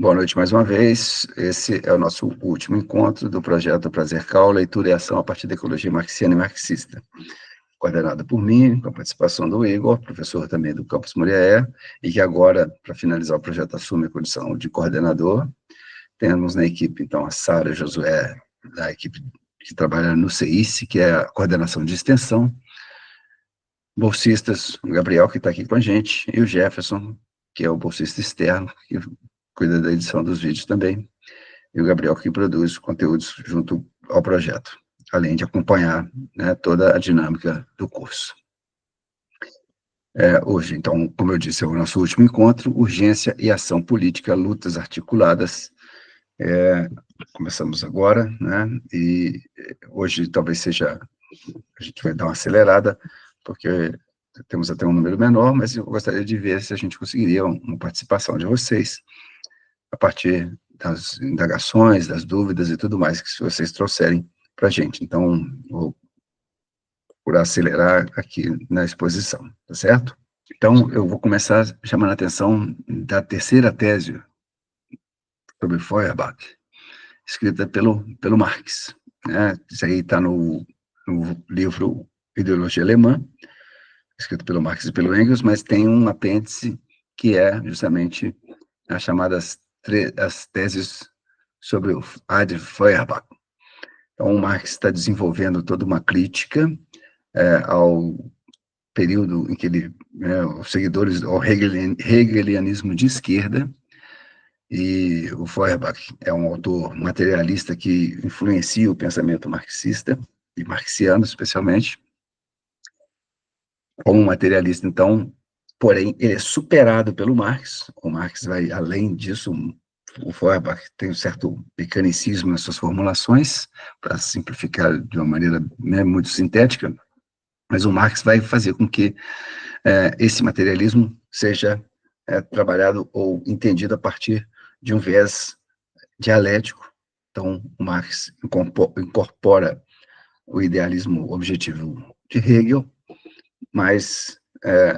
Boa noite mais uma vez. Esse é o nosso último encontro do projeto Prazer Cal, Leitura e Ação a partir da Ecologia Marxiana e Marxista, coordenado por mim, com a participação do Igor, professor também do Campus Muriaé, e que agora, para finalizar o projeto, assume a condição de coordenador. Temos na equipe, então, a Sara Josué, da equipe que trabalha no CICE, que é a coordenação de extensão, bolsistas, o Gabriel, que está aqui com a gente, e o Jefferson, que é o bolsista externo, que cuida da edição dos vídeos também, e o Gabriel, que produz conteúdos junto ao projeto, além de acompanhar, né, toda a dinâmica do curso. Hoje, então, como eu disse, é o nosso último encontro, Urgência e Ação Política, Lutas Articuladas. Começamos agora, né, e hoje talvez seja, a gente vai dar uma acelerada, porque temos até um número menor, mas eu gostaria de ver se a gente conseguiria uma participação de vocês, a partir das indagações, das dúvidas e tudo mais que vocês trouxerem para a gente. Então, vou procurar acelerar aqui na exposição, tá certo? Então, eu vou começar chamando a atenção da terceira tese sobre Feuerbach, escrita pelo Marx, né? Isso aí está no livro Ideologia Alemã, escrito pelo Marx e pelo Engels, mas tem um apêndice que é justamente as chamadas as teses sobre o Adolf Feuerbach. Então, o Marx está desenvolvendo toda uma crítica ao período em que ele, os seguidores ao hegelianismo de esquerda, e o Feuerbach é um autor materialista que influencia o pensamento marxista, e marxiano especialmente, como materialista, então, porém, ele é superado pelo Marx. O Marx vai além disso. O Feuerbach tem um certo mecanicismo nas suas formulações, para simplificar de uma maneira, né, muito sintética, mas o Marx vai fazer com que esse materialismo seja trabalhado ou entendido a partir de um viés dialético. Então, o Marx incorpora o idealismo objetivo de Hegel, mas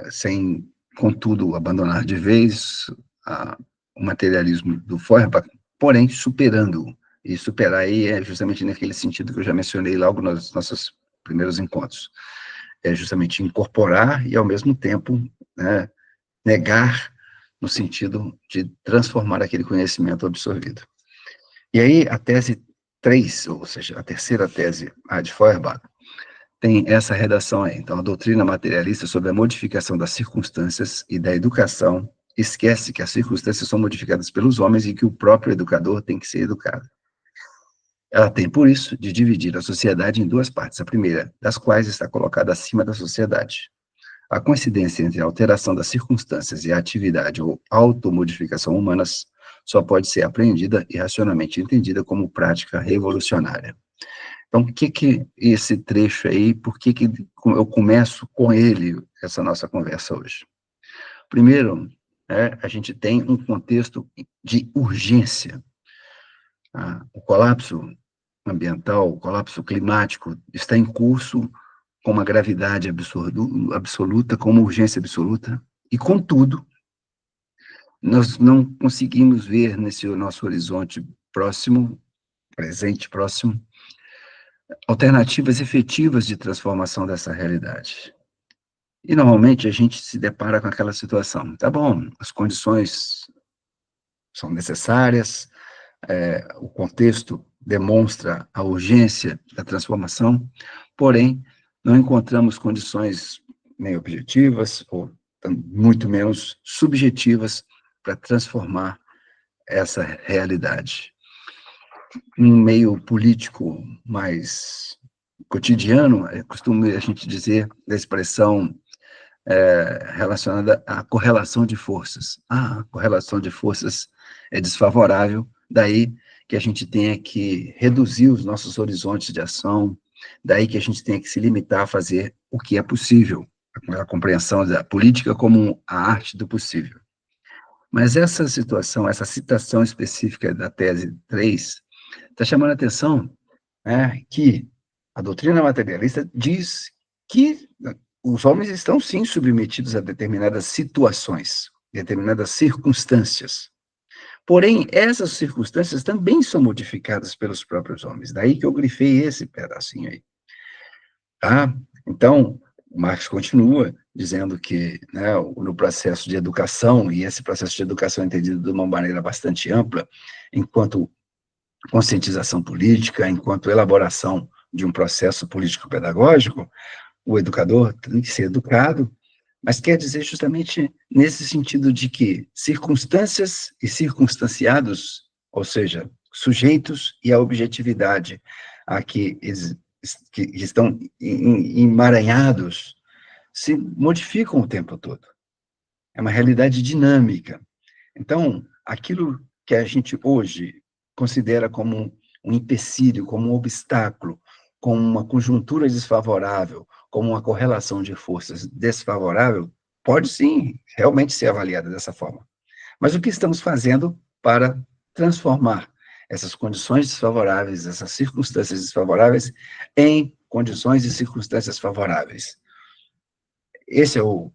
sem, contudo, abandonar de vez o materialismo do Feuerbach, porém superando-o. E superar aí é justamente naquele sentido que eu já mencionei logo nos nossos primeiros encontros. É justamente incorporar e, ao mesmo tempo, né, negar no sentido de transformar aquele conhecimento absorvido. E aí, a tese 3, ou seja, a terceira tese, a de Feuerbach, tem essa redação aí. Então, a doutrina materialista sobre a modificação das circunstâncias e da educação esquece que as circunstâncias são modificadas pelos homens e que o próprio educador tem que ser educado. Ela tem, por isso, de dividir a sociedade em duas partes, a primeira das quais está colocada acima da sociedade. A coincidência entre a alteração das circunstâncias e a atividade ou automodificação humanas só pode ser apreendida e racionalmente entendida como prática revolucionária. Então, o que esse trecho aí, por que eu começo com ele, essa nossa conversa hoje? Primeiro, a gente tem um contexto de urgência. O colapso ambiental, o colapso climático está em curso com uma gravidade absoluta, com uma urgência absoluta, e, contudo, nós não conseguimos ver nesse nosso horizonte próximo, presente próximo, alternativas efetivas de transformação dessa realidade. E, normalmente, a gente se depara com aquela situação. Tá bom, as condições são necessárias, o contexto demonstra a urgência da transformação, porém, não encontramos condições nem objetivas, ou muito menos subjetivas, para transformar essa realidade. Um meio político mais cotidiano, costuma a gente dizer da expressão relacionada à correlação de forças. A correlação de forças é desfavorável, daí que a gente tenha que reduzir os nossos horizontes de ação, daí que a gente tenha que se limitar a fazer o que é possível, a compreensão da política como a arte do possível. Mas essa situação, essa citação específica da tese 3, está chamando a atenção, que a doutrina materialista diz que os homens estão, sim, submetidos a determinadas situações, determinadas circunstâncias. Porém, essas circunstâncias também são modificadas pelos próprios homens, daí que eu grifei esse pedacinho aí, tá? Então, Marx continua dizendo que, né, no processo de educação, e esse processo de educação é entendido de uma maneira bastante ampla, enquanto conscientização política, enquanto elaboração de um processo político-pedagógico, o educador tem que ser educado, mas quer dizer justamente nesse sentido de que circunstâncias e circunstanciados, ou seja, sujeitos e a objetividade a que estão emaranhados, se modificam o tempo todo. É uma realidade dinâmica. Então, aquilo que a gente hoje considera como um empecilho, como um obstáculo, como uma conjuntura desfavorável, como uma correlação de forças desfavorável, pode sim, realmente ser avaliada dessa forma. Mas o que estamos fazendo para transformar essas condições desfavoráveis, essas circunstâncias desfavoráveis, em condições e circunstâncias favoráveis? Esse é o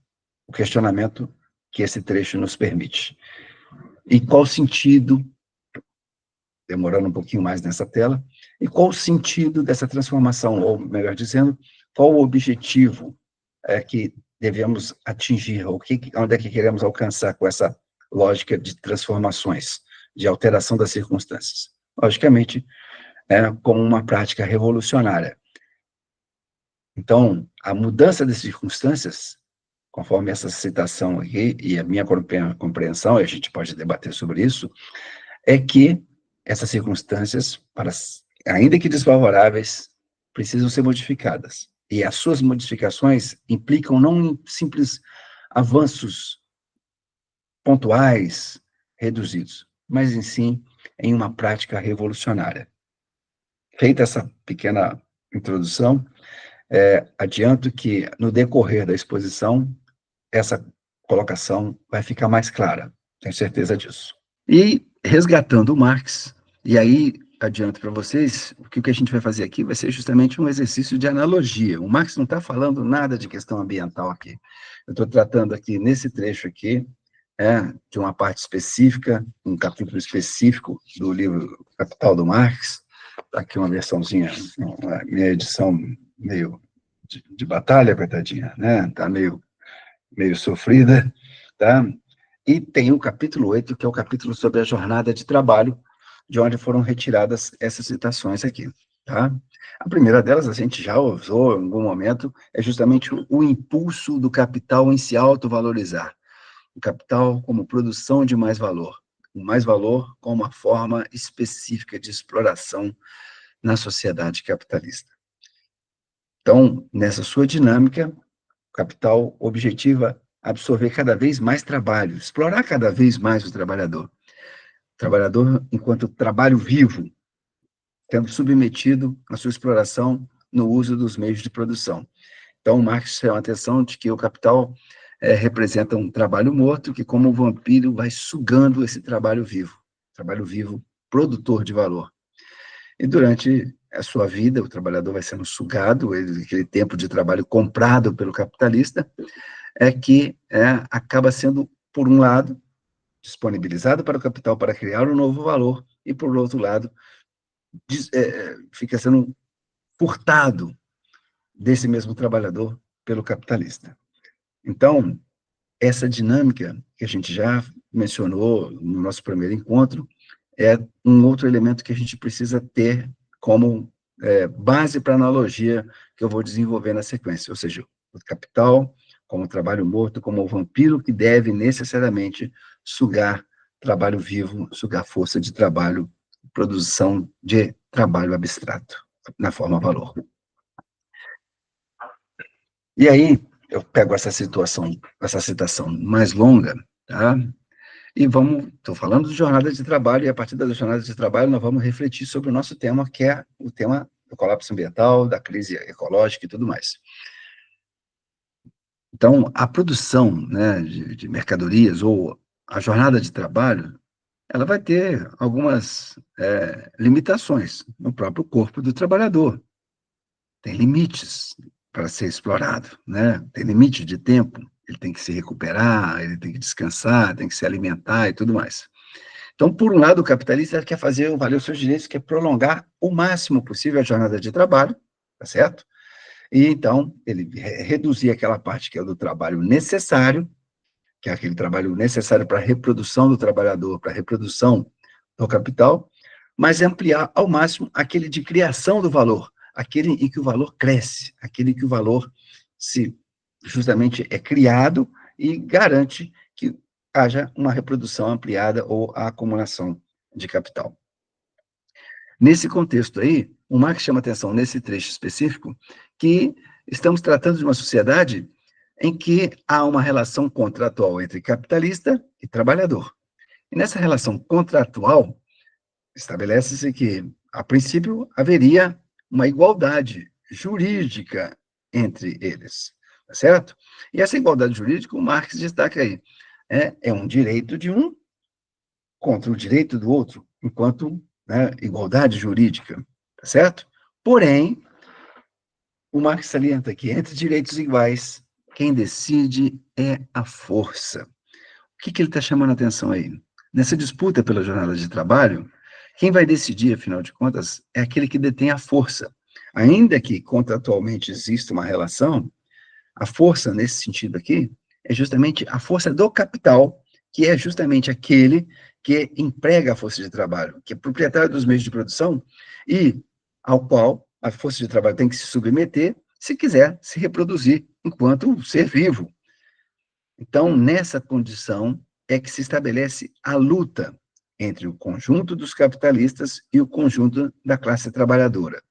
questionamento que esse trecho nos permite. E qual o sentido, demorando um pouquinho mais nessa tela, e qual o sentido dessa transformação, ou melhor dizendo, qual o objetivo que devemos atingir, onde é que queremos alcançar com essa lógica de transformações, de alteração das circunstâncias? Logicamente, como uma prática revolucionária. Então, a mudança de circunstâncias, conforme essa citação aqui, e a minha compreensão, e a gente pode debater sobre isso, é que essas circunstâncias, ainda que desfavoráveis, precisam ser modificadas. E as suas modificações implicam não em simples avanços pontuais, reduzidos, mas em sim em uma prática revolucionária. Feita essa pequena introdução, adianto que no decorrer da exposição, essa colocação vai ficar mais clara, tenho certeza disso. E resgatando Marx, e aí adianto para vocês, que o que a gente vai fazer aqui vai ser justamente um exercício de analogia. O Marx não está falando nada de questão ambiental aqui. Eu estou tratando aqui, nesse trecho aqui, de uma parte específica, um capítulo específico do livro Capital do Marx. Está aqui uma versãozinha, a minha edição meio de batalha, coitadinha, né? Está meio sofrida, tá? E tem o capítulo 8, que é o capítulo sobre a jornada de trabalho, de onde foram retiradas essas citações aqui, tá? A primeira delas, a gente já usou em algum momento, é justamente o impulso do capital em se autovalorizar. O capital como produção de mais valor. O mais valor como uma forma específica de exploração na sociedade capitalista. Então, nessa sua dinâmica, o capital objetiva absorver cada vez mais trabalho, explorar cada vez mais o trabalhador. O trabalhador enquanto trabalho vivo, tendo submetido a sua exploração no uso dos meios de produção. Então, Marx chama a atenção de que o capital representa um trabalho morto que, como um vampiro, vai sugando esse trabalho vivo produtor de valor. E durante a sua vida, o trabalhador vai sendo sugado, aquele tempo de trabalho comprado pelo capitalista, que acaba sendo, por um lado, disponibilizado para o capital para criar um novo valor, e, por outro lado, fica sendo furtado desse mesmo trabalhador pelo capitalista. Então, essa dinâmica que a gente já mencionou no nosso primeiro encontro é um outro elemento que a gente precisa ter como base para a analogia que eu vou desenvolver na sequência, ou seja, o capital como trabalho morto, como o vampiro que deve necessariamente sugar trabalho vivo, sugar força de trabalho, produção de trabalho abstrato, na forma valor. E aí, eu pego essa citação mais longa, tá? E estou falando de jornada de trabalho, e a partir da jornada de trabalho nós vamos refletir sobre o nosso tema, que é o tema do colapso ambiental, da crise ecológica e tudo mais. Então, a produção, né, de mercadorias, ou a jornada de trabalho, ela vai ter algumas limitações no próprio corpo do trabalhador. Tem limites para ser explorado, né? Tem limite de tempo, ele tem que se recuperar, ele tem que descansar, tem que se alimentar e tudo mais. Então, por um lado, o capitalista quer fazer valer os seus direitos, quer prolongar o máximo possível a jornada de trabalho, tá certo? E, então, ele reduzir aquela parte que é do trabalho necessário, que é aquele trabalho necessário para a reprodução do trabalhador, para a reprodução do capital, mas ampliar ao máximo aquele de criação do valor, aquele em que o valor cresce, aquele em que o valor se justamente é criado e garante que haja uma reprodução ampliada ou a acumulação de capital. Nesse contexto aí, o Marx chama atenção nesse trecho específico que estamos tratando de uma sociedade em que há uma relação contratual entre capitalista e trabalhador. E nessa relação contratual, estabelece-se que, a princípio, haveria uma igualdade jurídica entre eles, tá certo? E essa igualdade jurídica, o Marx destaca aí, é um direito de um contra o direito do outro, enquanto, né, igualdade jurídica, tá certo? Porém, o Marx salienta que entre direitos iguais, quem decide é a força. O que ele está chamando a atenção aí? Nessa disputa pela jornada de trabalho, quem vai decidir, afinal de contas, é aquele que detém a força. Ainda que contratualmente exista uma relação, a força, nesse sentido aqui, é justamente a força do capital, que é justamente aquele que emprega a força de trabalho, que é proprietário dos meios de produção e ao qual a força de trabalho tem que se submeter se quiser se reproduzir enquanto ser vivo. Então, nessa condição é que se estabelece a luta entre o conjunto dos capitalistas e o conjunto da classe trabalhadora.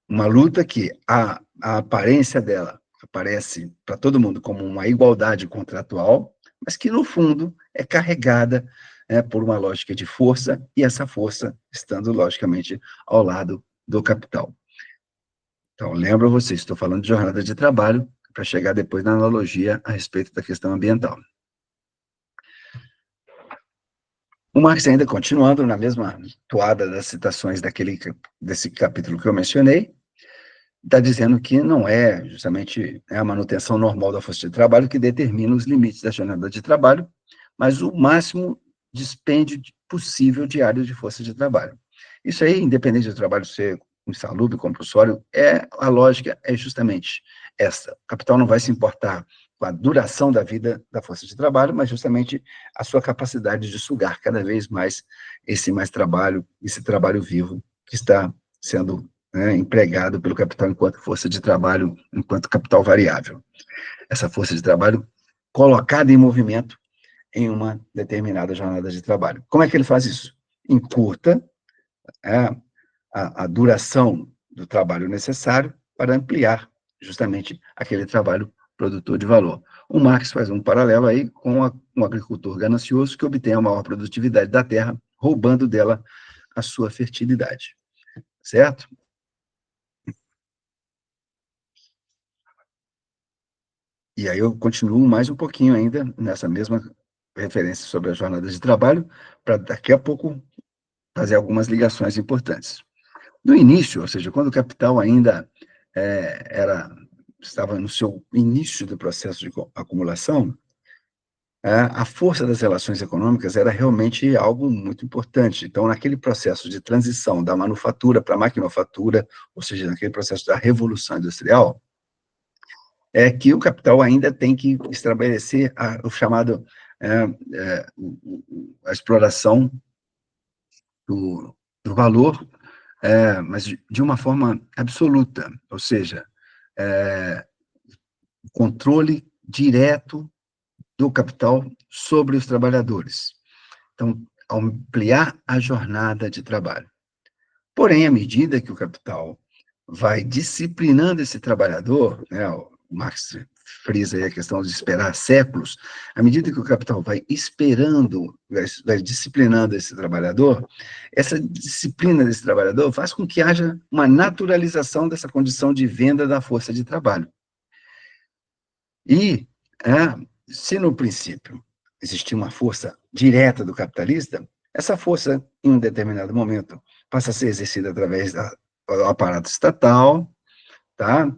Uma luta que a aparência dela aparece para todo mundo como uma igualdade contratual, mas que, no fundo, é carregada por uma lógica de força, e essa força estando, logicamente, ao lado do capital. Então, lembro vocês, estou falando de jornada de trabalho, para chegar depois na analogia a respeito da questão ambiental. O Marx, ainda continuando na mesma toada das citações desse capítulo que eu mencionei, está dizendo que não é justamente a manutenção normal da força de trabalho que determina os limites da jornada de trabalho, mas o máximo dispêndio possível diário de força de trabalho. Isso aí, independente do trabalho ser insalubre, compulsório, a lógica é justamente essa. O capital não vai se importar com a duração da vida da força de trabalho, mas justamente a sua capacidade de sugar cada vez mais esse trabalho vivo que está sendo empregado pelo capital enquanto força de trabalho, enquanto capital variável. Essa força de trabalho colocada em movimento em uma determinada jornada de trabalho. Como é que ele faz isso? Encurta a duração do trabalho necessário para ampliar justamente aquele trabalho produtor de valor. O Marx faz um paralelo aí com um agricultor ganancioso que obtém a maior produtividade da terra, roubando dela a sua fertilidade. Certo? E aí eu continuo mais um pouquinho ainda nessa mesma referência sobre a jornada de trabalho, para daqui a pouco fazer algumas ligações importantes. No início, ou seja, quando o capital ainda estava no seu início do processo de acumulação, a força das relações econômicas era realmente algo muito importante. Então, naquele processo de transição da manufatura para a maquinofatura, ou seja, naquele processo da revolução industrial, é que o capital ainda tem que estabelecer o chamado a exploração do valor, mas de uma forma absoluta, ou seja, controle direto do capital sobre os trabalhadores. Então, ampliar a jornada de trabalho. Porém, à medida que o capital vai disciplinando esse trabalhador, o Marx frisa aí a questão de esperar séculos, à medida que o capital vai vai disciplinando esse trabalhador, essa disciplina desse trabalhador faz com que haja uma naturalização dessa condição de venda da força de trabalho. E, se no princípio existia uma força direta do capitalista, essa força, em um determinado momento, passa a ser exercida através do aparato estatal, tá?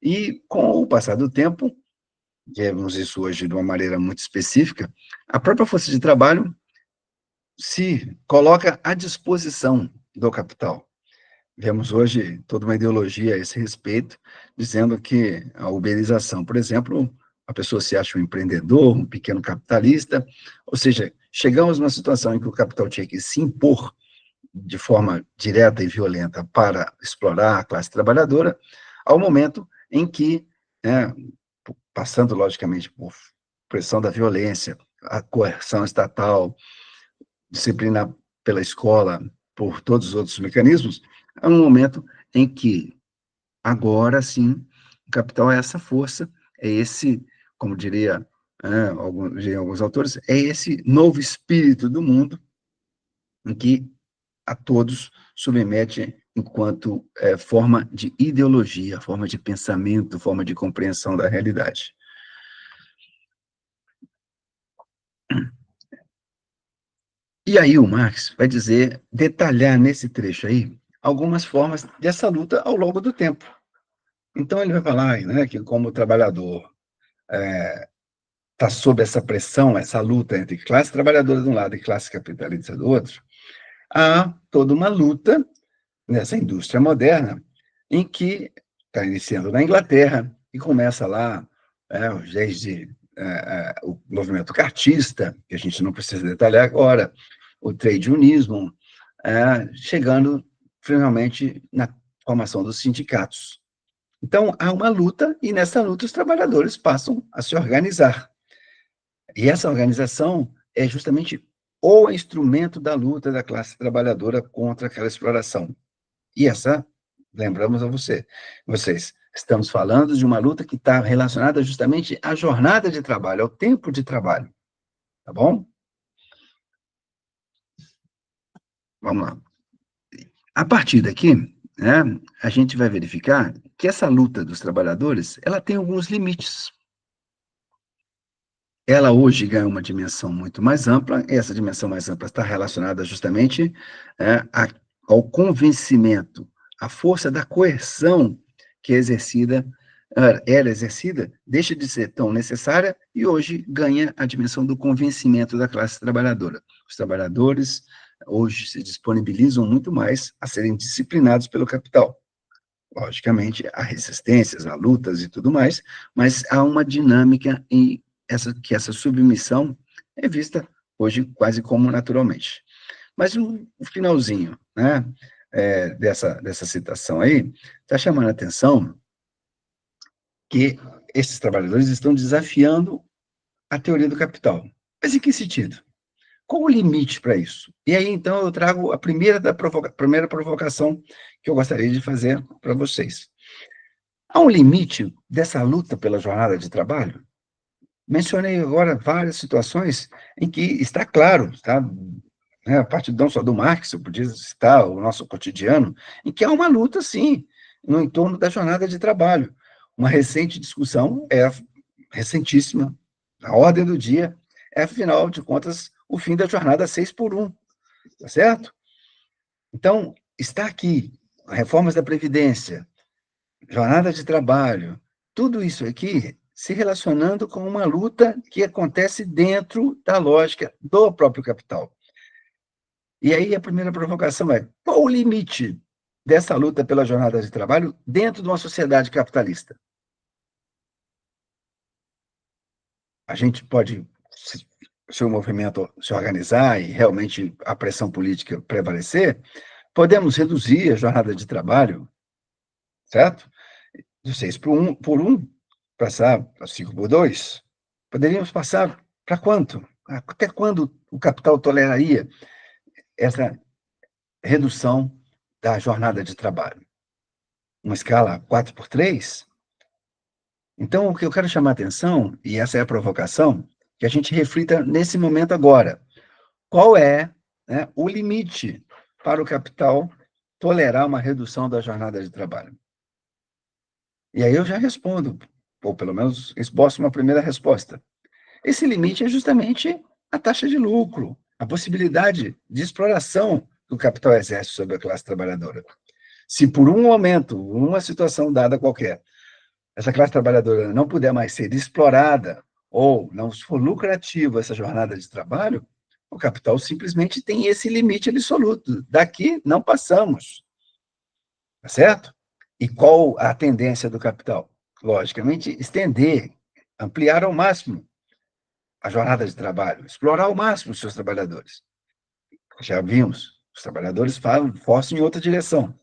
E, com o passar do tempo, vemos isso hoje de uma maneira muito específica, a própria força de trabalho se coloca à disposição do capital. Vemos hoje toda uma ideologia a esse respeito, dizendo que a uberização, por exemplo, a pessoa se acha um empreendedor, um pequeno capitalista, ou seja, chegamos numa situação em que o capital tinha que se impor de forma direta e violenta para explorar a classe trabalhadora, ao momento em que, né, passando logicamente por pressão da violência, a coerção estatal, disciplina pela escola, por todos os outros mecanismos, é um momento em que, agora sim, o capital é essa força, é esse, como diriam alguns autores, é esse novo espírito do mundo em que a todos submete enquanto forma de ideologia, forma de pensamento, forma de compreensão da realidade. E aí o Marx vai detalhar nesse trecho aí, algumas formas dessa luta ao longo do tempo. Então ele vai falar, né, que como o trabalhador está sob essa pressão, essa luta entre classe trabalhadora de um lado e classe capitalista do outro, há toda uma luta nessa indústria moderna, em que está iniciando na Inglaterra, e começa lá, desde o movimento cartista, que a gente não precisa detalhar agora, o trade unismo, chegando finalmente na formação dos sindicatos. Então, há uma luta, e nessa luta os trabalhadores passam a se organizar. E essa organização é justamente o instrumento da luta da classe trabalhadora contra aquela exploração. E lembramos a vocês, estamos falando de uma luta que está relacionada justamente à jornada de trabalho, ao tempo de trabalho, tá bom? Vamos lá. A partir daqui, né, a gente vai verificar que essa luta dos trabalhadores, ela tem alguns limites. Ela hoje ganha uma dimensão muito mais ampla, e essa dimensão mais ampla está relacionada justamente ao convencimento, à força da coerção que era exercida, deixa de ser tão necessária e hoje ganha a dimensão do convencimento da classe trabalhadora. Os trabalhadores hoje se disponibilizam muito mais a serem disciplinados pelo capital. Logicamente, há resistências, há lutas e tudo mais, mas há uma dinâmica que essa submissão é vista hoje quase como naturalmente. Mas o finalzinho, né, dessa citação aí, está chamando a atenção que esses trabalhadores estão desafiando a teoria do capital. Mas em que sentido? Qual o limite para isso? E aí, então, eu trago a primeira provocação que eu gostaria de fazer para vocês. Há um limite dessa luta pela jornada de trabalho? Mencionei agora várias situações em que está claro, tá? A partir não só do Marx, eu podia citar o nosso cotidiano, em que há uma luta, sim, no entorno da jornada de trabalho. Uma recente discussão recentíssima, a ordem do dia é, afinal de contas, o fim da jornada 6x1, tá certo? Então, está aqui, reformas da Previdência, jornada de trabalho, tudo isso aqui se relacionando com uma luta que acontece dentro da lógica do próprio capital. E aí a primeira provocação é: qual o limite dessa luta pela jornada de trabalho dentro de uma sociedade capitalista? A gente pode, se o movimento se organizar e realmente a pressão política prevalecer, podemos reduzir a jornada de trabalho, certo? De 6x1, passar para 5x2. Poderíamos passar para quanto? Até quando o capital toleraria essa redução da jornada de trabalho? Uma escala 4x3? Então, o que eu quero chamar a atenção, e essa é a provocação, que a gente reflita nesse momento agora. Qual é, né, o limite para o capital tolerar uma redução da jornada de trabalho? E aí eu já respondo, ou pelo menos esboço uma primeira resposta. Esse limite é justamente a taxa de lucro, a possibilidade de exploração que o capital exerce sobre a classe trabalhadora. Se por um momento, uma situação dada qualquer, essa classe trabalhadora não puder mais ser explorada, ou não for lucrativa essa jornada de trabalho, O capital simplesmente tem esse limite absoluto. Daqui não passamos. Tá certo? E qual a tendência do capital? Logicamente, estender, ampliar ao máximo a jornada de trabalho, explorar ao máximo os seus trabalhadores. Já vimos, os trabalhadores forçam em outra direção.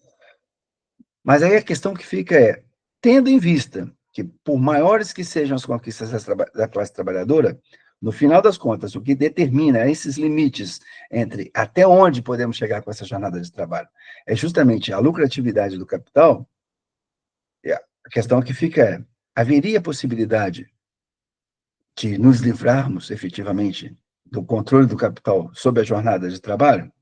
Mas aí a questão que fica é, tendo em vista que, por maiores que sejam as conquistas da classe trabalhadora, no final das contas, o que determina esses limites entre até onde podemos chegar com essa jornada de trabalho é justamente a lucratividade do capital. A questão que fica é, haveria possibilidade de nos livrarmos, efetivamente, do controle do capital sobre a jornada de trabalho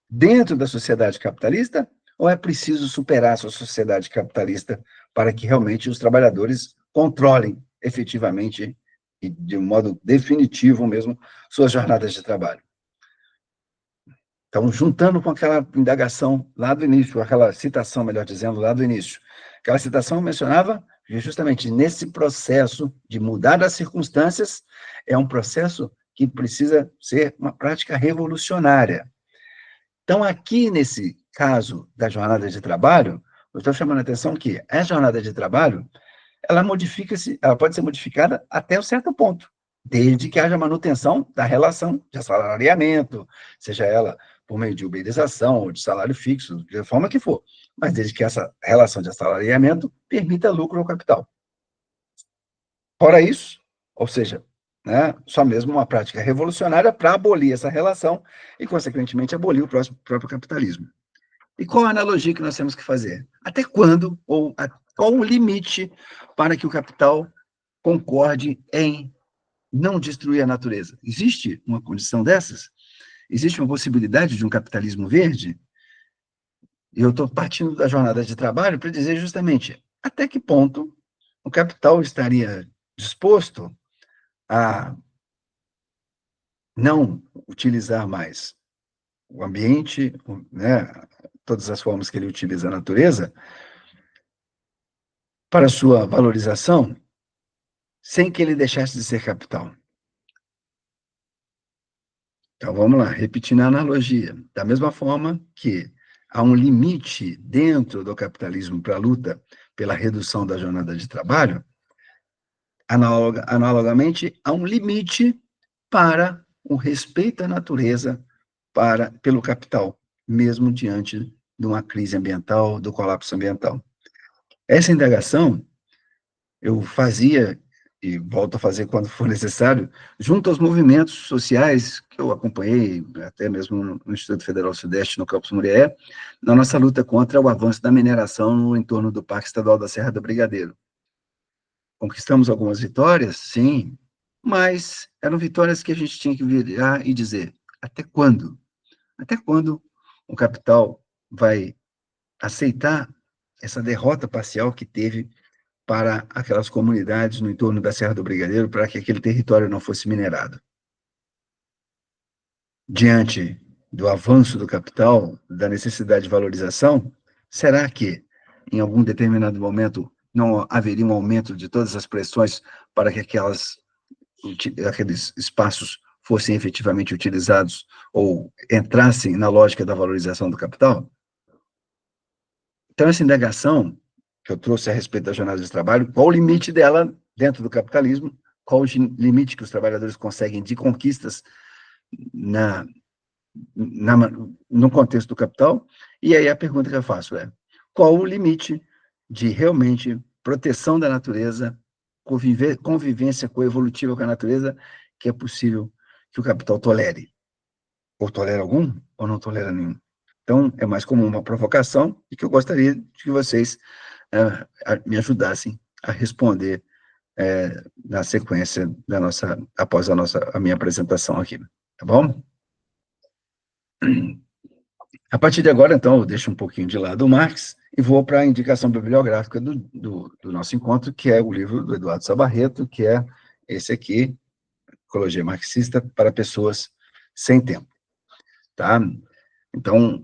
dentro da sociedade capitalista, ou é preciso superar essa sociedade capitalista para que realmente os trabalhadores controlem efetivamente e de um modo definitivo mesmo suas jornadas de trabalho? Então, juntando com aquela indagação lá do início, aquela citação, melhor dizendo, lá do início, aquela citação mencionava justamente nesse processo de mudar as circunstâncias, é um processo que precisa ser uma prática revolucionária. Então, aqui nesse caso da jornada de trabalho, eu estou chamando a atenção que a jornada de trabalho, ela pode ser modificada até um certo ponto, desde que haja manutenção da relação de assalariamento, seja ela por meio de uberização ou de salário fixo, de forma que for, mas desde que essa relação de assalariamento permita lucro ao capital. Fora isso, ou seja, né, só mesmo uma prática revolucionária para abolir essa relação e, consequentemente, abolir o próprio capitalismo. E qual a analogia que nós temos que fazer? Até quando, ou qual o limite para que o capital concorde em não destruir a natureza? Existe uma condição dessas? Existe uma possibilidade de um capitalismo verde? E eu estou partindo da jornada de trabalho para dizer justamente até que ponto o capital estaria disposto a não utilizar mais o ambiente, né, todas as formas que ele utiliza a natureza, para sua valorização, sem que ele deixasse de ser capital. Então, vamos lá, repetindo a analogia. Da mesma forma que há um limite dentro do capitalismo para a luta pela redução da jornada de trabalho, analogamente, há um limite para o respeito à natureza pelo capital, mesmo diante de uma crise ambiental, do colapso ambiental. Essa indagação eu fazia, e volto a fazer quando for necessário, junto aos movimentos sociais que eu acompanhei, até mesmo no Instituto Federal Sudeste, no Campus Murié, na nossa luta contra o avanço da mineração no entorno do Parque Estadual da Serra do Brigadeiro. Conquistamos algumas vitórias, sim, mas eram vitórias que a gente tinha que virar e dizer, até quando? Até quando o capital vai aceitar essa derrota parcial que teve para aquelas comunidades no entorno da Serra do Brigadeiro, para que aquele território não fosse minerado? Diante do avanço do capital, da necessidade de valorização, será que, em algum determinado momento, não haveria um aumento de todas as pressões para que aqueles espaços fossem efetivamente utilizados ou entrassem na lógica da valorização do capital? Então, essa indagação que eu trouxe a respeito da jornada de trabalho, qual o limite dela dentro do capitalismo, qual o limite que os trabalhadores conseguem de conquistas no contexto do capital, e aí a pergunta que eu faço é, qual o limite de realmente proteção da natureza, convivência coevolutiva com a natureza, que é possível que o capital tolere? Ou tolera algum, ou não tolera nenhum? Então, é mais como uma provocação, e que eu gostaria de que vocês me ajudassem a responder na sequência após a minha apresentação aqui, tá bom? A partir de agora, então, eu deixo um pouquinho de lado o Marx e vou para a indicação bibliográfica do nosso encontro, que é o livro do Eduardo Sabarreto, que é esse aqui, Ecologia Marxista para Pessoas Sem Tempo. Tá? Então,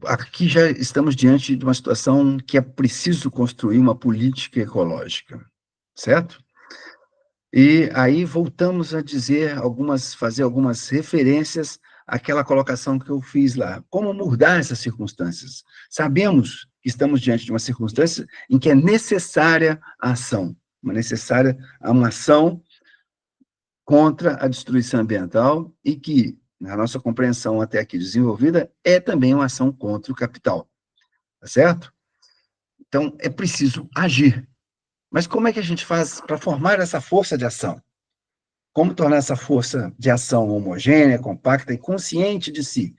aqui já estamos diante de uma situação que é preciso construir uma política ecológica, certo? E aí voltamos a fazer algumas referências àquela colocação que eu fiz lá. Como mudar essas circunstâncias? Sabemos que estamos diante de uma circunstância em que é necessária a ação, uma ação contra a destruição ambiental e que, na nossa compreensão até aqui desenvolvida, é também uma ação contra o capital, tá certo? Então, é preciso agir. Mas como é que a gente faz para formar essa força de ação? Como tornar essa força de ação homogênea, compacta e consciente de si?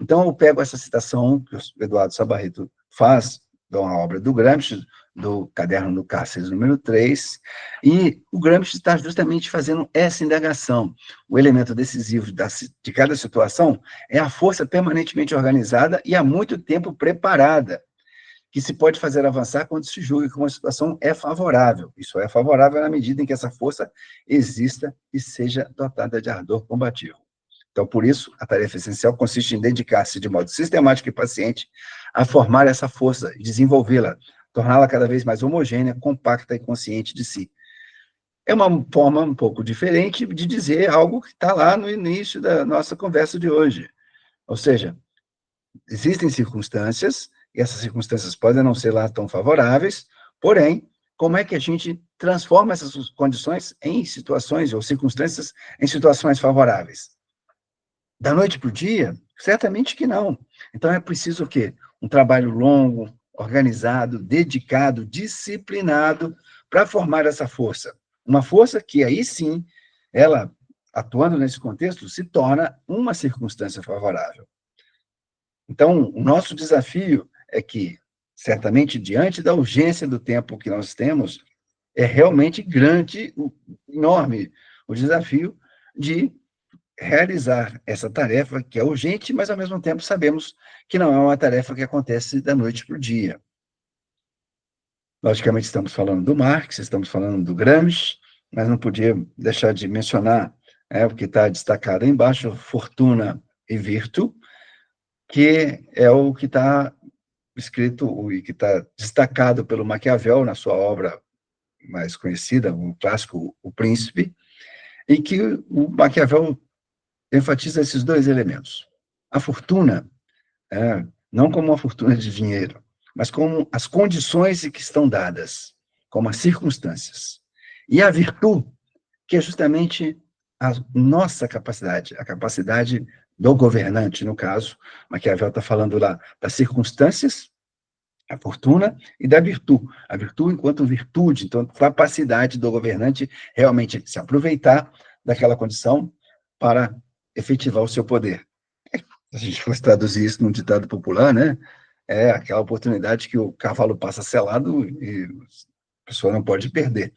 Então, eu pego essa citação que o Eduardo Sabarreto faz de uma obra do Gramsci, do Caderno do Cárceres, número 3, e o Gramsci está justamente fazendo essa indagação. O elemento decisivo de cada situação é a força permanentemente organizada e há muito tempo preparada, que se pode fazer avançar quando se julga que uma situação é favorável. Isso é favorável na medida em que essa força exista e seja dotada de ardor combativo. Então, por isso, a tarefa essencial consiste em dedicar-se de modo sistemático e paciente a formar essa força e desenvolvê-la, torná-la cada vez mais homogênea, compacta e consciente de si. É uma forma um pouco diferente de dizer algo que está lá no início da nossa conversa de hoje. Ou seja, existem circunstâncias, e essas circunstâncias podem não ser lá tão favoráveis, porém, como é que a gente transforma essas condições em situações ou circunstâncias em situações favoráveis? Da noite para o dia? Certamente que não. Então é preciso o quê? Um trabalho longo, organizado, dedicado, disciplinado para formar essa força. Uma força que aí sim, ela, atuando nesse contexto, se torna uma circunstância favorável. Então, o nosso desafio é que, certamente, diante da urgência do tempo que nós temos, é realmente grande, enorme o desafio de realizar essa tarefa que é urgente, mas, ao mesmo tempo, sabemos que não é uma tarefa que acontece da noite para o dia. Logicamente, estamos falando do Marx, estamos falando do Gramsci, mas não podia deixar de mencionar o que está destacado aí embaixo, fortuna e virtu, que é o que está escrito e que está destacado pelo Maquiavel na sua obra mais conhecida, o clássico O Príncipe, em que o Maquiavel enfatiza esses dois elementos. A fortuna, não como uma fortuna de dinheiro, mas como as condições que estão dadas, como as circunstâncias. E a virtude, que é justamente a nossa capacidade, a capacidade do governante, no caso, Maquiavel está falando lá das circunstâncias, a fortuna, e da virtude. A virtude enquanto virtude, então, capacidade do governante realmente se aproveitar daquela condição para efetivar o seu poder. Se a gente fosse traduzir isso num ditado popular, né? É aquela oportunidade que o cavalo passa selado e a pessoa não pode perder.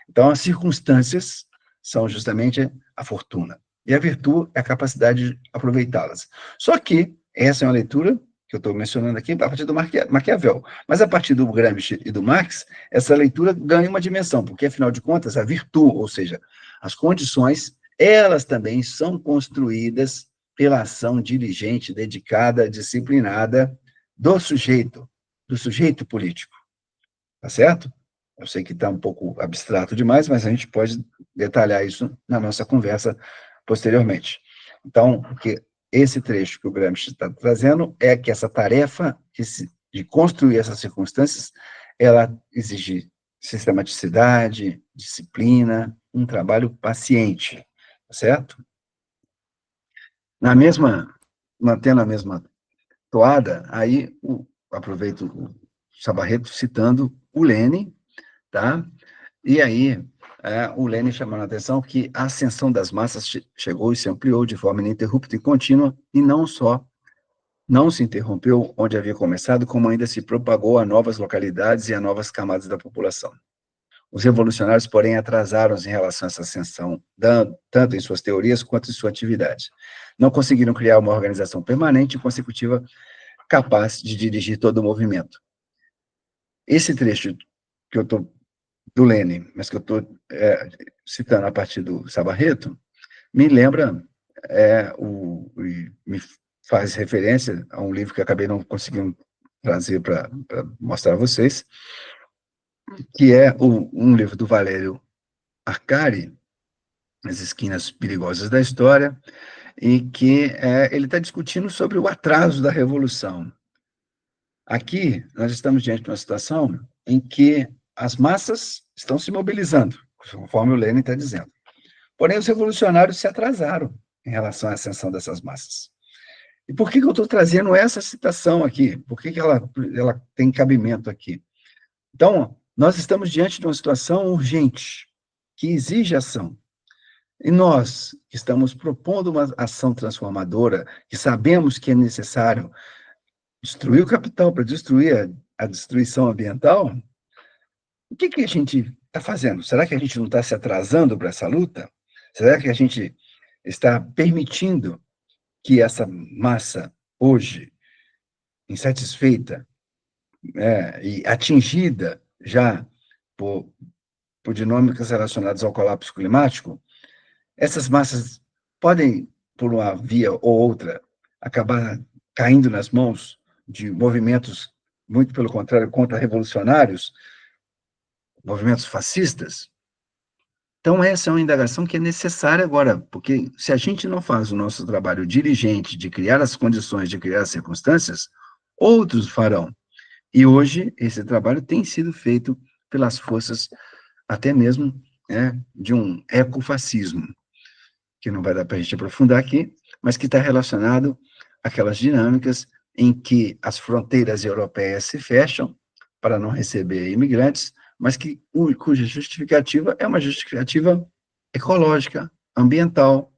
Então, as circunstâncias são justamente a fortuna. E a virtude é a capacidade de aproveitá-las. Só que essa é uma leitura que eu estou mencionando aqui a partir do Maquiavel. Mas a partir do Gramsci e do Marx, essa leitura ganha uma dimensão, porque, afinal de contas, a virtude, ou seja, as condições, elas também são construídas pela ação diligente, dedicada, disciplinada do sujeito político. Tá certo? Eu sei que está um pouco abstrato demais, mas a gente pode detalhar isso na nossa conversa posteriormente. Então, esse trecho que o Gramsci está trazendo é que essa tarefa de construir essas circunstâncias, ela exige sistematicidade, disciplina, um trabalho paciente, tá certo? Mantendo a mesma toada, aí aproveito o Sabarreto citando o Lênin, tá? E aí, o Lênin chamando a atenção que a ascensão das massas chegou e se ampliou de forma ininterrupta e contínua, e não se interrompeu onde havia começado, como ainda se propagou a novas localidades e a novas camadas da população. Os revolucionários, porém, atrasaram-se em relação a essa ascensão, tanto em suas teorias quanto em sua atividade. Não conseguiram criar uma organização permanente e consecutiva capaz de dirigir todo o movimento. Esse trecho que eu estou do Lênin, mas que eu estou citando a partir do Sabarreto, me lembra, me faz referência a um livro que acabei não conseguindo trazer para mostrar a vocês, que é um livro do Valério Arcari, as esquinas perigosas da história, e que ele está discutindo sobre o atraso da revolução. Aqui, nós estamos diante de uma situação em que as massas estão se mobilizando, conforme o Lenin está dizendo. Porém, os revolucionários se atrasaram em relação à ascensão dessas massas. E por que eu estou trazendo essa citação aqui? Por que ela tem cabimento aqui? Então, nós estamos diante de uma situação urgente, que exige ação. E nós, que estamos propondo uma ação transformadora, que sabemos que é necessário destruir o capital para destruir a destruição ambiental, o que a gente está fazendo? Será que a gente não está se atrasando para essa luta? Será que a gente está permitindo que essa massa, hoje, insatisfeita, e atingida já por dinâmicas relacionadas ao colapso climático, essas massas podem, por uma via ou outra, acabar caindo nas mãos de movimentos, muito pelo contrário, contra-revolucionários, movimentos fascistas? Então, essa é uma indagação que é necessária agora, porque se a gente não faz o nosso trabalho dirigente de criar as condições, de criar as circunstâncias, outros farão. E hoje, esse trabalho tem sido feito pelas forças, até mesmo, de um ecofascismo, que não vai dar para a gente aprofundar aqui, mas que está relacionado àquelas dinâmicas em que as fronteiras europeias se fecham para não receber imigrantes, mas cuja justificativa é uma justificativa ecológica, ambiental.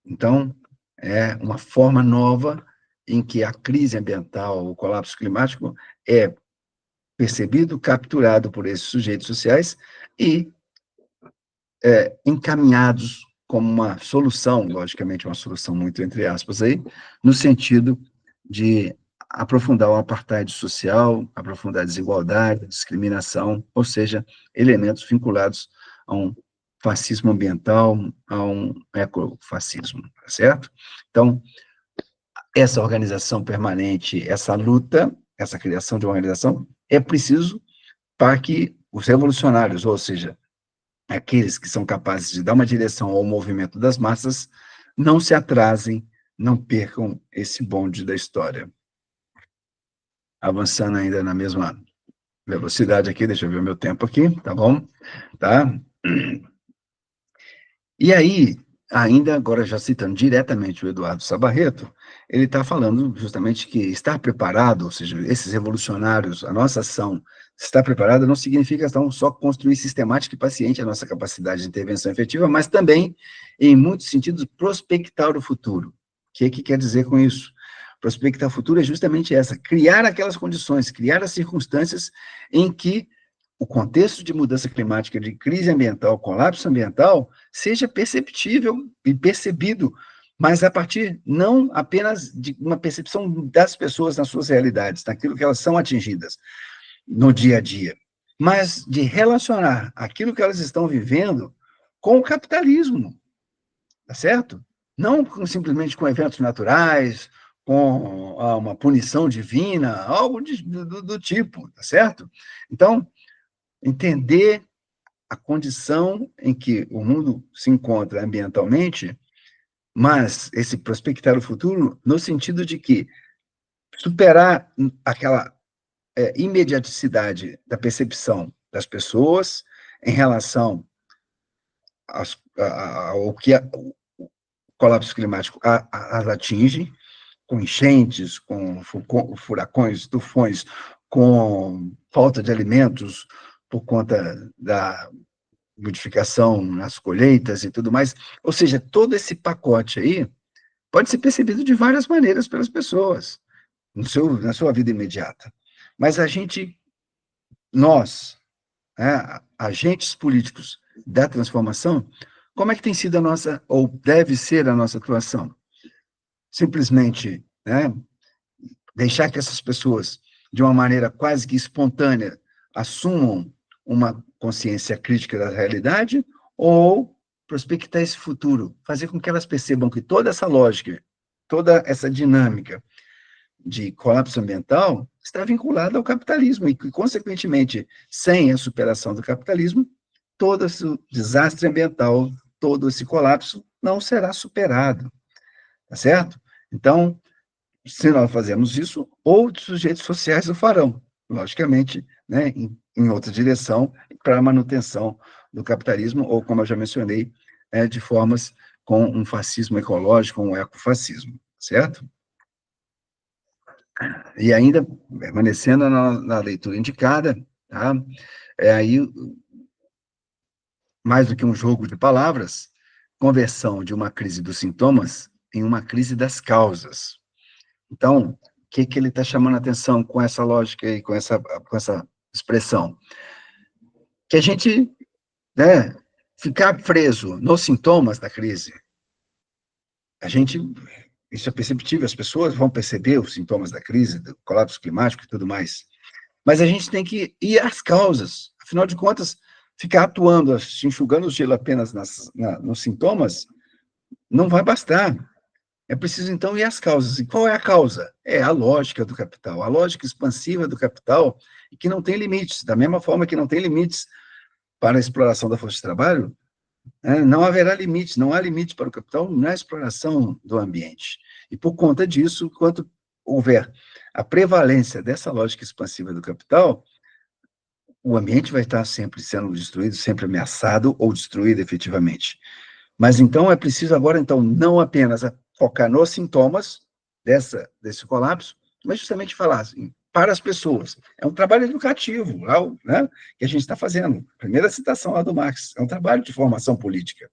Então, é uma forma nova em que a crise ambiental, o colapso climático, é percebido, capturado por esses sujeitos sociais e encaminhados como uma solução, logicamente uma solução muito entre aspas aí, no sentido de aprofundar o apartheid social, aprofundar a desigualdade, a discriminação, ou seja, elementos vinculados a um fascismo ambiental, a um ecofascismo, tá certo? Então, essa organização permanente, essa luta, essa criação de uma organização, é preciso para que os revolucionários, ou seja, aqueles que são capazes de dar uma direção ao movimento das massas, não se atrasem, não percam esse bonde da história. Avançando ainda na mesma velocidade aqui, deixa eu ver o meu tempo aqui, tá bom? Tá? E aí, ainda agora já citando diretamente o Eduardo Sabarreto, ele está falando justamente que estar preparado, ou seja, esses revolucionários, a nossa ação, estar preparada não significa não só construir sistemática e paciente a nossa capacidade de intervenção efetiva, mas também, em muitos sentidos, prospectar o futuro. O que quer dizer com isso? Prospectar o futuro é justamente essa, criar aquelas condições, criar as circunstâncias em que o contexto de mudança climática, de crise ambiental, colapso ambiental, seja perceptível e percebido, mas a partir não apenas de uma percepção das pessoas nas suas realidades, naquilo que elas são atingidas no dia a dia, mas de relacionar aquilo que elas estão vivendo com o capitalismo, tá certo? Não simplesmente com eventos naturais, com uma punição divina, algo do tipo, tá certo? Então, entender a condição em que o mundo se encontra ambientalmente, mas esse prospectar o futuro no sentido de que superar aquela imediaticidade da percepção das pessoas em relação ao que o colapso climático as atinge, com enchentes, com furacões, tufões, com falta de alimentos por conta da modificação nas colheitas e tudo mais. Ou seja, todo esse pacote aí pode ser percebido de várias maneiras pelas pessoas, na sua vida imediata. Mas nós, agentes políticos da transformação, como é que tem sido a nossa, ou deve ser a nossa atuação? Simplesmente, deixar que essas pessoas, de uma maneira quase que espontânea, assumam uma consciência crítica da realidade, ou prospectar esse futuro, fazer com que elas percebam que toda essa lógica, toda essa dinâmica de colapso ambiental está vinculada ao capitalismo e que, consequentemente, sem a superação do capitalismo, todo esse desastre ambiental todo esse colapso não será superado, tá certo? Então, se nós fazemos isso, outros sujeitos sociais o farão, logicamente, né, em outra direção, para a manutenção do capitalismo, ou, como eu já mencionei, de formas com um fascismo ecológico, um ecofascismo, certo? E ainda, permanecendo na leitura indicada, tá? Aí, mais do que um jogo de palavras, conversão de uma crise dos sintomas em uma crise das causas. Então, o que ele está chamando a atenção com essa lógica e com essa expressão? Que a gente, né, ficar preso nos sintomas da crise, a gente, isso é perceptível, as pessoas vão perceber os sintomas da crise, do colapso climático e tudo mais, mas a gente tem que ir às causas, afinal de contas, ficar atuando, enxugando o gelo apenas nos sintomas, não vai bastar. É preciso, então, ir às causas. E qual é a causa? É a lógica do capital, a lógica expansiva do capital, que não tem limites. Da mesma forma que não tem limites para a exploração da força de trabalho, não haverá limites, não há limite para o capital na exploração do ambiente. E, por conta disso, enquanto houver a prevalência dessa lógica expansiva do capital, o ambiente vai estar sempre sendo destruído, sempre ameaçado ou destruído efetivamente. Mas então é preciso agora, então, não apenas focar nos sintomas desse colapso, mas justamente falar assim, para as pessoas. É um trabalho educativo, né, que a gente está fazendo. Primeira citação lá do Marx, é um trabalho de formação política.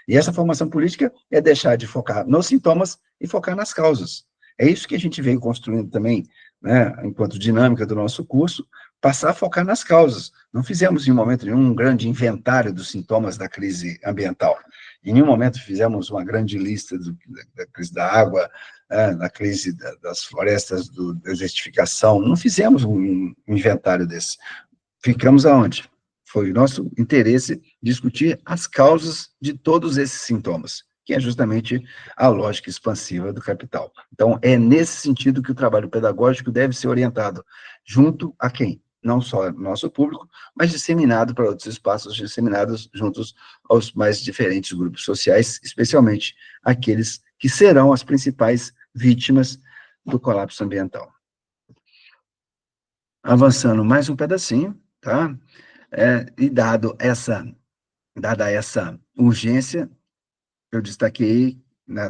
E essa formação política é deixar de focar nos sintomas e focar nas causas. É isso que a gente veio construindo também, né, enquanto dinâmica do nosso curso, passar a focar nas causas. Não fizemos, em momento nenhum, um grande inventário dos sintomas da crise ambiental. Em nenhum momento fizemos uma grande lista da crise da água, da crise das florestas, da desertificação. Não fizemos um inventário desse. Ficamos aonde? Foi o nosso interesse discutir as causas de todos esses sintomas, que é justamente a lógica expansiva do capital. Então, é nesse sentido que o trabalho pedagógico deve ser orientado, junto a quem? Não só nosso público, mas disseminado para outros espaços, disseminados juntos aos mais diferentes grupos sociais, especialmente aqueles que serão as principais vítimas do colapso ambiental. Avançando mais um pedacinho, tá? E dada essa urgência, eu destaquei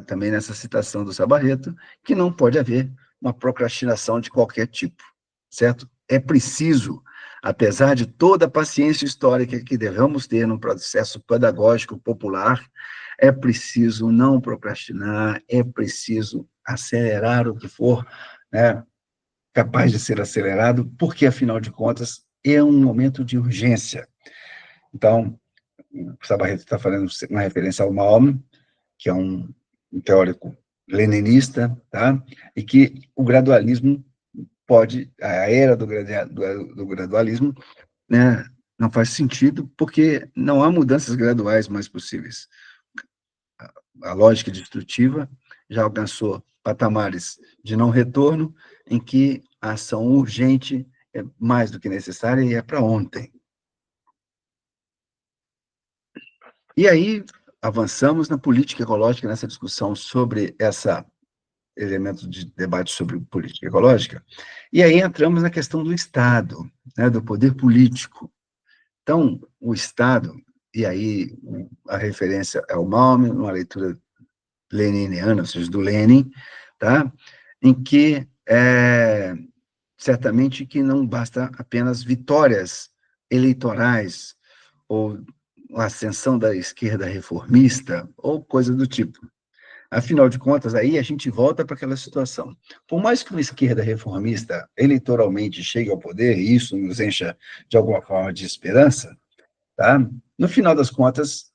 também nessa citação do Sabarreto, que não pode haver uma procrastinação de qualquer tipo, certo? É preciso, apesar de toda a paciência histórica que devemos ter num processo pedagógico popular, é preciso não procrastinar, é preciso acelerar o que for, né, capaz de ser acelerado, porque, afinal de contas, é um momento de urgência. Então, o Sabarreto está fazendo uma referência ao Malm, que é um teórico leninista, tá? E que o gradualismo a era do gradualismo, né, não faz sentido, porque não há mudanças graduais mais possíveis. A lógica destrutiva já alcançou patamares de não retorno, em que a ação urgente é mais do que necessária e é para ontem. E aí, avançamos na política ecológica, nessa discussão sobre esse elemento de debate sobre política ecológica, e aí entramos na questão do Estado, né, do poder político. Então, o Estado, e aí a referência é o Malm, uma leitura leniniana, ou seja, do Lenin, tá? Em que certamente que não basta apenas vitórias eleitorais ou a ascensão da esquerda reformista ou coisa do tipo. Afinal de contas, aí a gente volta para aquela situação. Por mais que uma esquerda reformista eleitoralmente chegue ao poder, e isso nos encha de alguma forma de esperança, tá? No final das contas,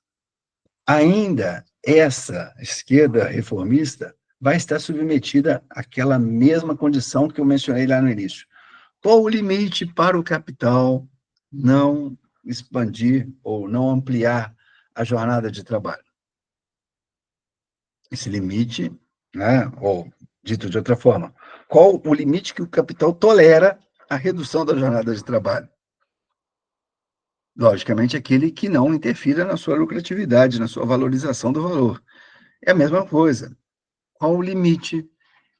ainda essa esquerda reformista vai estar submetida àquela mesma condição que eu mencionei lá no início. Qual o limite para o capital não expandir ou não ampliar a jornada de trabalho? Esse limite, né, ou dito de outra forma, qual o limite que o capital tolera a redução da jornada de trabalho? logicamente, aquele que não interfira na sua lucratividade, na sua valorização do valor. É a mesma coisa. Qual o limite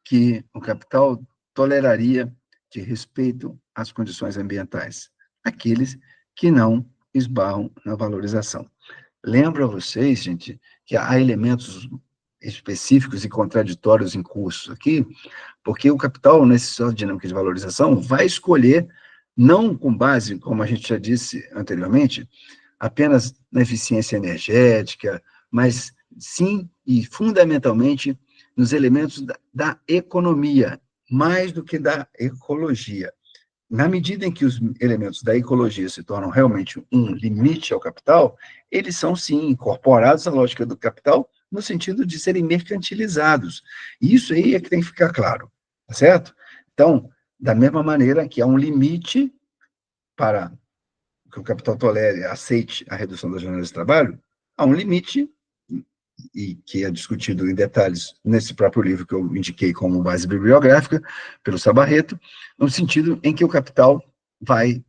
que o capital toleraria de respeito às condições ambientais? Aqueles que não esbarram na valorização. Lembro a vocês, gente, que há elementos específicos e contraditórios em curso aqui, porque o capital, nesse sua dinâmica de valorização, vai escolher, não com base, como a gente já disse anteriormente, apenas na eficiência energética, mas sim e fundamentalmente nos elementos da economia, mais do que da ecologia. Na medida em que os elementos da ecologia se tornam realmente um limite ao capital, eles são, sim, incorporados à lógica do capital, no sentido de serem mercantilizados. E isso aí é que tem que ficar claro, tá certo? Então, da mesma maneira que há um limite para que o capital tolere, aceite a redução das jornadas de trabalho, há um limite, e que é discutido em detalhes nesse próprio livro que eu indiquei como base bibliográfica, pelo Sabarreto, no sentido em que o capital vai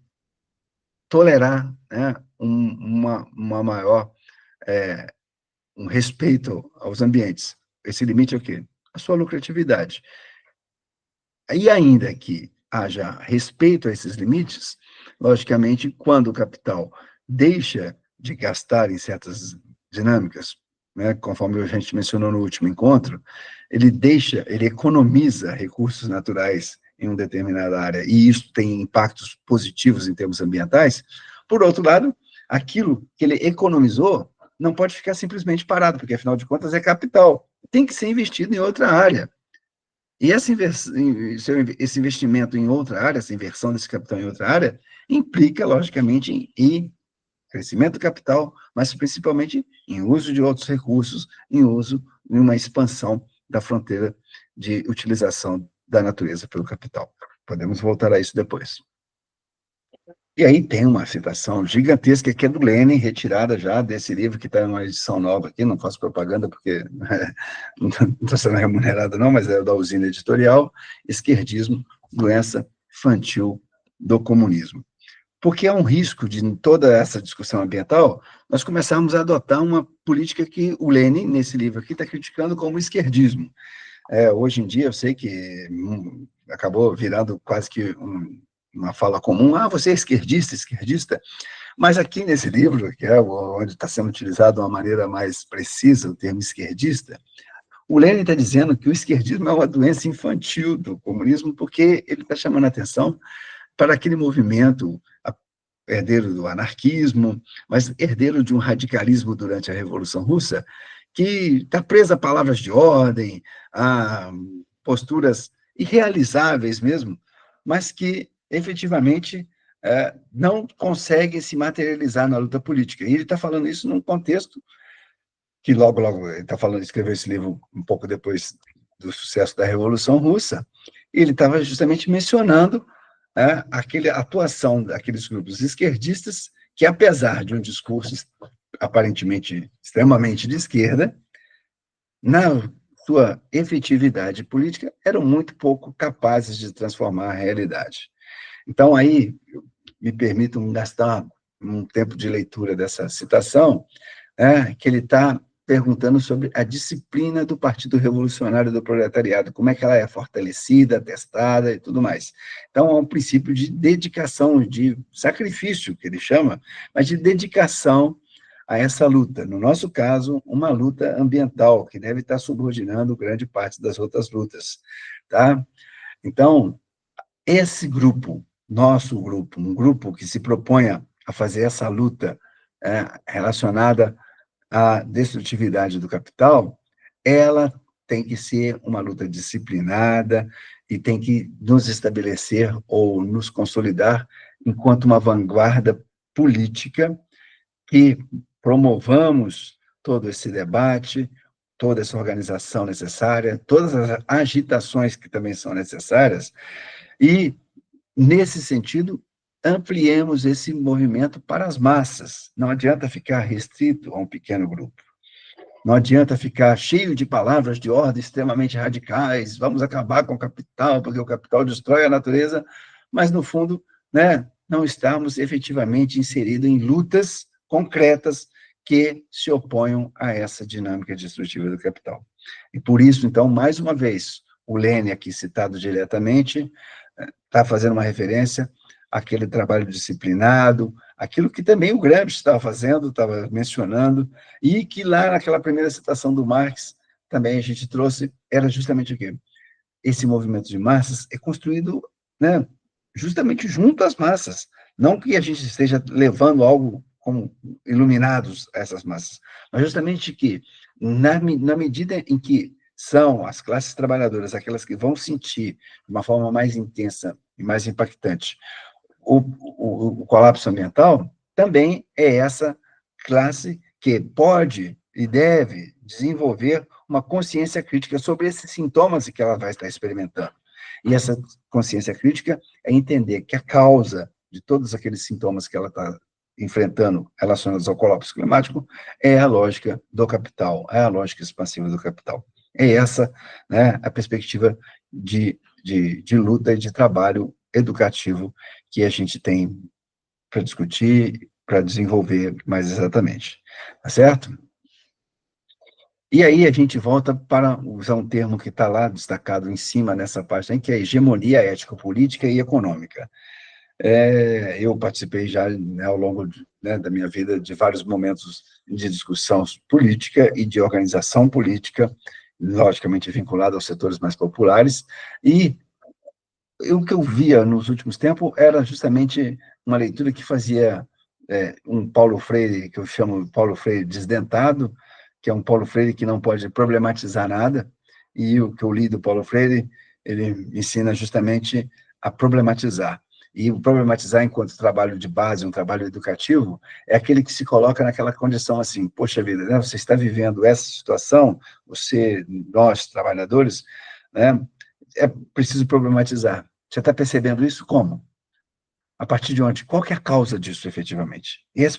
tolerar, né, uma maior, um respeito aos ambientes. Esse limite é o quê? A sua lucratividade. E ainda que haja respeito a esses limites, logicamente, quando o capital deixa de gastar em certas dinâmicas, né, conforme a gente mencionou no último encontro, ele economiza recursos naturais em uma determinada área, e isso tem impactos positivos em termos ambientais. Por outro lado, aquilo que ele economizou não pode ficar simplesmente parado, porque, afinal de contas, é capital. Tem que ser investido em outra área. E esse investimento em outra área, essa inversão desse capital em outra área, implica, logicamente, em crescimento do capital, mas principalmente em uso de outros recursos, em uma expansão da fronteira de utilização da natureza pelo capital. Podemos voltar a isso depois. E aí tem uma citação gigantesca que é do Lenin, retirada já desse livro, que está em uma edição nova aqui, não faço propaganda porque não estou sendo remunerado não, mas é da Usina Editorial, Esquerdismo, Doença Infantil do Comunismo. Porque há um risco de, em toda essa discussão ambiental, nós começarmos a adotar uma política que o Lenin, nesse livro aqui, está criticando como esquerdismo. Hoje em dia, eu sei que acabou virando quase que uma fala comum, você é esquerdista, esquerdista, mas aqui nesse livro, que é onde está sendo utilizado de uma maneira mais precisa o termo esquerdista, o Lenin está dizendo que o esquerdismo é uma doença infantil do comunismo, porque ele está chamando a atenção para aquele movimento herdeiro do anarquismo, mas herdeiro de um radicalismo durante a Revolução Russa, que está preso a palavras de ordem, a posturas irrealizáveis mesmo, mas que efetivamente não conseguem se materializar na luta política. E ele está falando isso num contexto que logo, ele está falando, escreveu esse livro um pouco depois do sucesso da Revolução Russa, e ele estava justamente mencionando a atuação daqueles grupos esquerdistas que, apesar de um discurso aparentemente extremamente de esquerda, na sua efetividade política, eram muito pouco capazes de transformar a realidade. Então, aí, me permitam gastar um tempo de leitura dessa citação, que ele está perguntando sobre a disciplina do Partido Revolucionário do Proletariado, como é que ela é fortalecida, testada e tudo mais. Então, há um princípio de dedicação, de sacrifício, que ele chama, mas de dedicação a essa luta. No nosso caso, uma luta ambiental, que deve estar subordinando grande parte das outras lutas. Tá? Então, esse grupo, nosso grupo, um grupo que se proponha a fazer essa luta relacionada à destrutividade do capital, ela tem que ser uma luta disciplinada e tem que nos estabelecer ou nos consolidar enquanto uma vanguarda política que promovamos todo esse debate, toda essa organização necessária, todas as agitações que também são necessárias, e, nesse sentido, ampliemos esse movimento para as massas. Não adianta ficar restrito a um pequeno grupo. Não adianta ficar cheio de palavras de ordem extremamente radicais, vamos acabar com o capital, porque o capital destrói a natureza, mas, no fundo, não estarmos efetivamente inseridos em lutas concretas que se oponham a essa dinâmica destrutiva do capital. E por isso, então, mais uma vez, o Lênin, aqui citado diretamente, está fazendo uma referência àquele trabalho disciplinado, aquilo que também o Gramsci estava fazendo, estava mencionando, e que lá naquela primeira citação do Marx, também a gente trouxe, era justamente o quê? Esse movimento de massas é construído, né, justamente junto às massas, não que a gente esteja levando algo como iluminados a essas massas, mas justamente que, na medida em que são as classes trabalhadoras aquelas que vão sentir de uma forma mais intensa e mais impactante o colapso ambiental, também é essa classe que pode e deve desenvolver uma consciência crítica sobre esses sintomas que ela vai estar experimentando. E essa consciência crítica é entender que a causa de todos aqueles sintomas que ela está enfrentando relacionados ao colapso climático é a lógica do capital, é a lógica expansiva do capital. É essa, né, a perspectiva de luta e de trabalho educativo que a gente tem para discutir, para desenvolver mais exatamente. Tá certo? E aí a gente volta para usar um termo que está lá destacado em cima nessa página, que é hegemonia ético-política e econômica. Eu participei já, né, ao longo né, da minha vida de vários momentos de discussão política e de organização política, logicamente vinculado aos setores mais populares, e o que eu via nos últimos tempos era justamente uma leitura que fazia um Paulo Freire, que eu chamo Paulo Freire desdentado, que é um Paulo Freire que não pode problematizar nada, e o que eu li do Paulo Freire, ele me ensina justamente a problematizar. E o problematizar enquanto trabalho de base, um trabalho educativo, é aquele que se coloca naquela condição assim, poxa vida, né, você está vivendo essa situação, você, nós, trabalhadores, né, é preciso problematizar. Você está percebendo isso? Como? A partir de onde? Qual que é a causa disso, efetivamente? E essa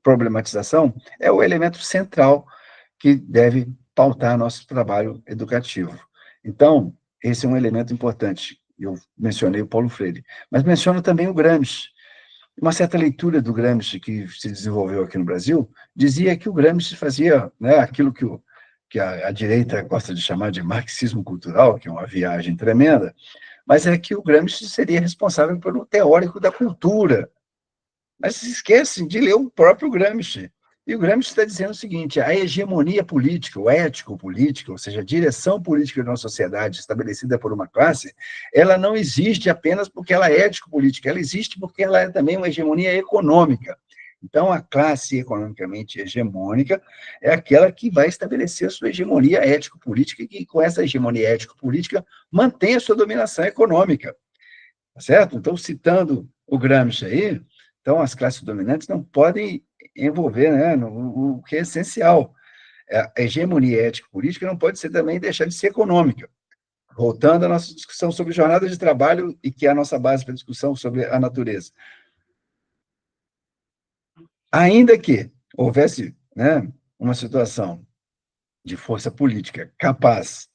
problematização é o elemento central que deve pautar nosso trabalho educativo. Então, esse é um elemento importante. Eu mencionei o Paulo Freire, mas menciono também o Gramsci. Uma certa leitura do Gramsci que se desenvolveu aqui no Brasil dizia que o Gramsci fazia, né, aquilo que a direita gosta de chamar de marxismo cultural, que é uma viagem tremenda, mas é que o Gramsci seria responsável pelo teórico da cultura. Mas se esquecem de ler o próprio Gramsci. E o Gramsci está dizendo o seguinte: a hegemonia política, o ético-política, ou seja, a direção política de uma sociedade estabelecida por uma classe, ela não existe apenas porque ela é ético-política, ela existe porque ela é também uma hegemonia econômica. Então, a classe economicamente hegemônica é aquela que vai estabelecer a sua hegemonia ético-política e que, com essa hegemonia ético-política, mantém a sua dominação econômica. Tá certo? Então, citando o Gramsci aí, então as classes dominantes não podem envolver, né, o que é essencial. A hegemonia ético-política não pode ser também deixar de ser econômica. Voltando à nossa discussão sobre jornada de trabalho e que é a nossa base para a discussão sobre a natureza. Ainda que houvesse, né, uma situação de força política capaz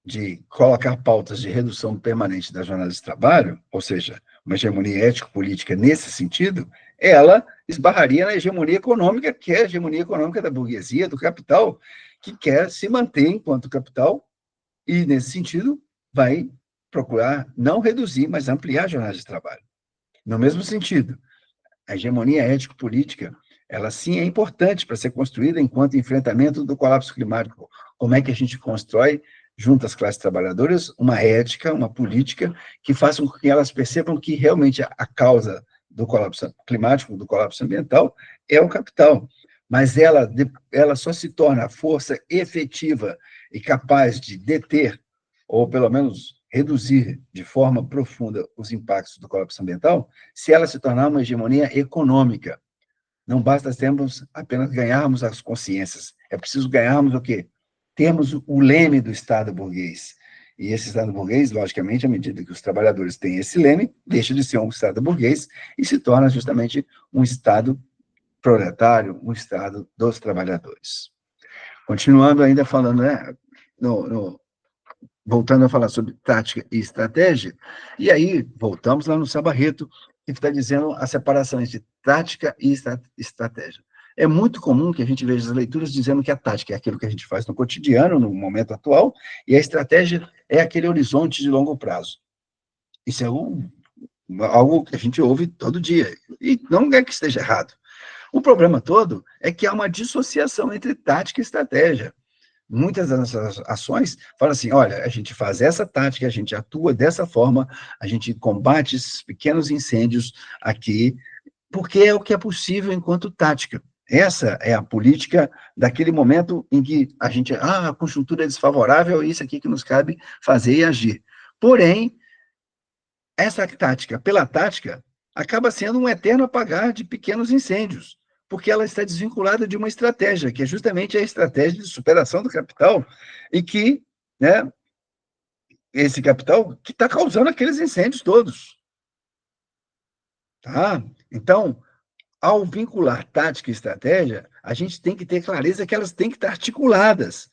de colocar pautas de redução permanente das jornadas de trabalho, ou seja, uma hegemonia ético-política nesse sentido, ela esbarraria na hegemonia econômica, que é a hegemonia econômica da burguesia, do capital, que quer se manter enquanto capital e, nesse sentido, vai procurar não reduzir, mas ampliar a jornada de trabalho. No mesmo sentido, a hegemonia ético-política, ela sim é importante para ser construída enquanto enfrentamento do colapso climático. Como é que a gente constrói, junto às classes trabalhadoras, uma ética, uma política que faça com que elas percebam que realmente a causa do colapso climático, do colapso ambiental, é o capital. Mas ela só se torna força efetiva e capaz de deter, ou pelo menos reduzir de forma profunda os impactos do colapso ambiental, se ela se tornar uma hegemonia econômica. Não basta termos apenas ganharmos as consciências, é preciso ganharmos o quê? Termos o leme do Estado burguês. E esse Estado burguês, logicamente, à medida que os trabalhadores têm esse leme, deixa de ser um Estado burguês e se torna justamente um Estado proletário, um Estado dos trabalhadores. Continuando ainda falando, né, voltando a falar sobre tática e estratégia, e aí voltamos lá no Sabarreto, que está dizendo a separação entre tática e estratégia. É muito comum que a gente veja as leituras dizendo que a tática é aquilo que a gente faz no cotidiano, no momento atual, e a estratégia é aquele horizonte de longo prazo. Isso é algo que a gente ouve todo dia, e não é que esteja errado. O problema todo é que há uma dissociação entre tática e estratégia. Muitas das nossas ações falam assim, olha, a gente faz essa tática, a gente atua dessa forma, a gente combate esses pequenos incêndios aqui, porque é o que é possível enquanto tática. Essa é a política daquele momento em que a gente, a conjuntura é desfavorável, é isso aqui que nos cabe fazer e agir. Porém, essa tática, pela tática, acaba sendo um eterno apagar de pequenos incêndios, porque ela está desvinculada de uma estratégia, que é justamente a estratégia de superação do capital, e que, né, esse capital que está causando aqueles incêndios todos. Tá? Então, ao vincular tática e estratégia, a gente tem que ter clareza que elas têm que estar articuladas.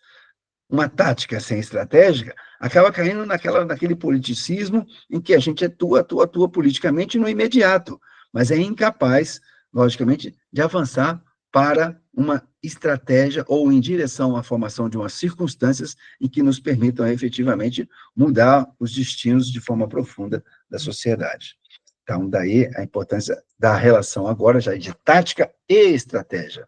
Uma tática sem estratégia acaba caindo naquele politicismo em que a gente atua politicamente no imediato, mas é incapaz, logicamente, de avançar para uma estratégia ou em direção à formação de umas circunstâncias em que nos permitam efetivamente mudar os destinos de forma profunda da sociedade. Então, daí a importância da relação agora já de tática e estratégia.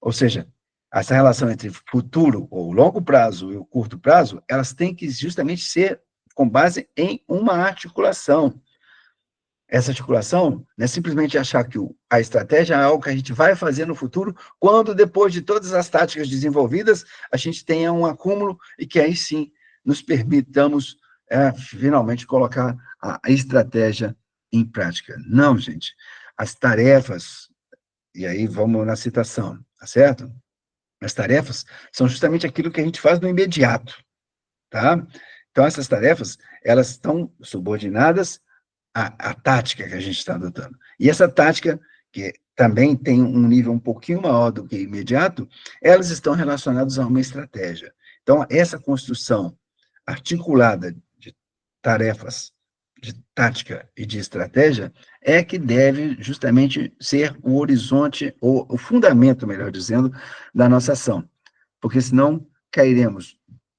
Ou seja, essa relação entre futuro, ou longo prazo, e o curto prazo, elas têm que justamente ser com base em uma articulação. Essa articulação não é simplesmente achar que a estratégia é algo que a gente vai fazer no futuro, quando depois de todas as táticas desenvolvidas, a gente tenha um acúmulo e que aí sim nos permitamos finalmente colocar a estratégia em prática. Não, gente. As tarefas, e aí vamos na citação, tá certo? As tarefas são justamente aquilo que a gente faz no imediato, tá? Então, essas tarefas, elas estão subordinadas à tática que a gente está adotando. E essa tática, que também tem um nível um pouquinho maior do que imediato, elas estão relacionadas a uma estratégia. Então, essa construção articulada de tarefas, de tática e de estratégia, é que deve justamente ser o horizonte, ou o fundamento, melhor dizendo, da nossa ação. Porque senão cairemos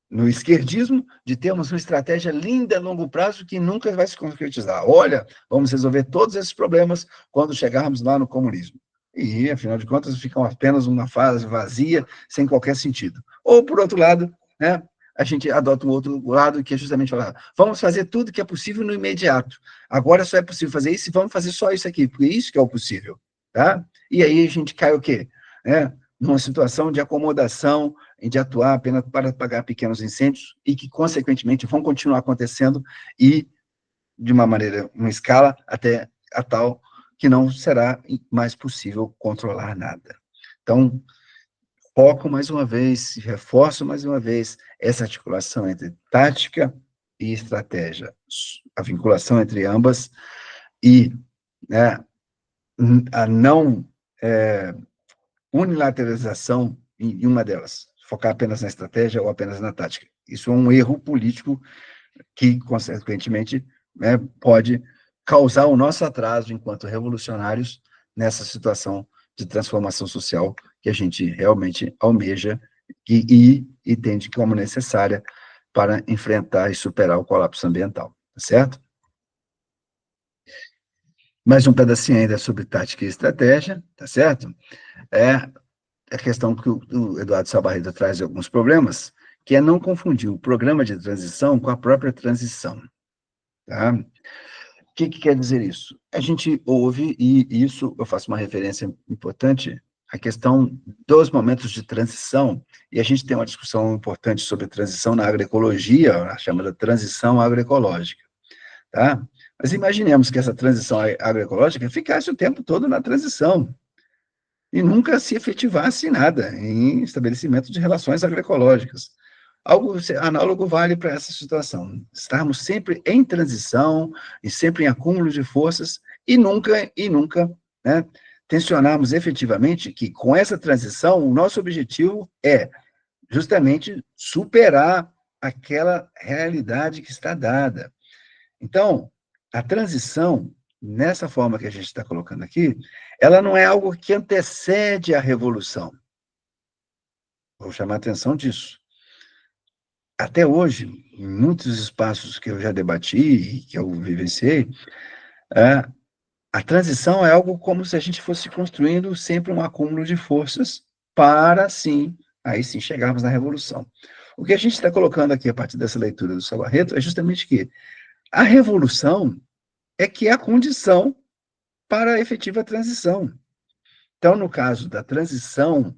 no esquerdismo de termos uma estratégia linda a longo prazo que nunca vai se concretizar. Olha, vamos resolver todos esses problemas quando chegarmos lá no comunismo. E, afinal de contas, fica apenas uma fase vazia, sem qualquer sentido. Ou, por outro lado, né, a gente adota um outro lado, que é justamente falar, vamos fazer tudo que é possível no imediato. Agora só é possível fazer isso e vamos fazer só isso aqui, porque isso que é o possível. Tá? E aí a gente cai o quê? Numa situação de acomodação, de atuar apenas para apagar pequenos incêndios e que, consequentemente, vão continuar acontecendo e, de uma maneira, uma escala, até a tal que não será mais possível controlar nada. Então, foco mais uma vez, reforço mais uma vez essa articulação entre tática e estratégia, a vinculação entre ambas e, né, a não unilateralização em uma delas, focar apenas na estratégia ou apenas na tática. Isso é um erro político que, consequentemente, né, pode causar o nosso atraso enquanto revolucionários nessa situação de transformação social que a gente realmente almeja e entende como necessária para enfrentar e superar o colapso ambiental, tá certo? Mais um pedacinho ainda sobre tática e estratégia, tá certo? A questão que o Eduardo Salbarreta traz alguns problemas, que é não confundir o programa de transição com a própria transição. Tá? O que quer dizer isso? A gente ouve, e isso eu faço uma referência importante, a questão dos momentos de transição, e a gente tem uma discussão importante sobre transição na agroecologia, a chamada transição agroecológica. Tá? Mas imaginemos que essa transição agroecológica ficasse o tempo todo na transição, e nunca se efetivasse nada em estabelecimento de relações agroecológicas. Algo análogo vale para essa situação. Estarmos sempre em transição e sempre em acúmulo de forças e nunca, né, tensionarmos efetivamente que com essa transição o nosso objetivo é justamente superar aquela realidade que está dada. Então, a transição nessa forma que a gente está colocando aqui, ela não é algo que antecede a revolução. Vou chamar a atenção disso. Até hoje, em muitos espaços que eu já debati e que eu vivenciei, é, a transição é algo como se a gente fosse construindo sempre um acúmulo de forças para, sim, aí sim, chegarmos na revolução. O que a gente está colocando aqui a partir dessa leitura do Sabarreto é justamente que a revolução é que é a condição para a efetiva transição. Então, no caso da transição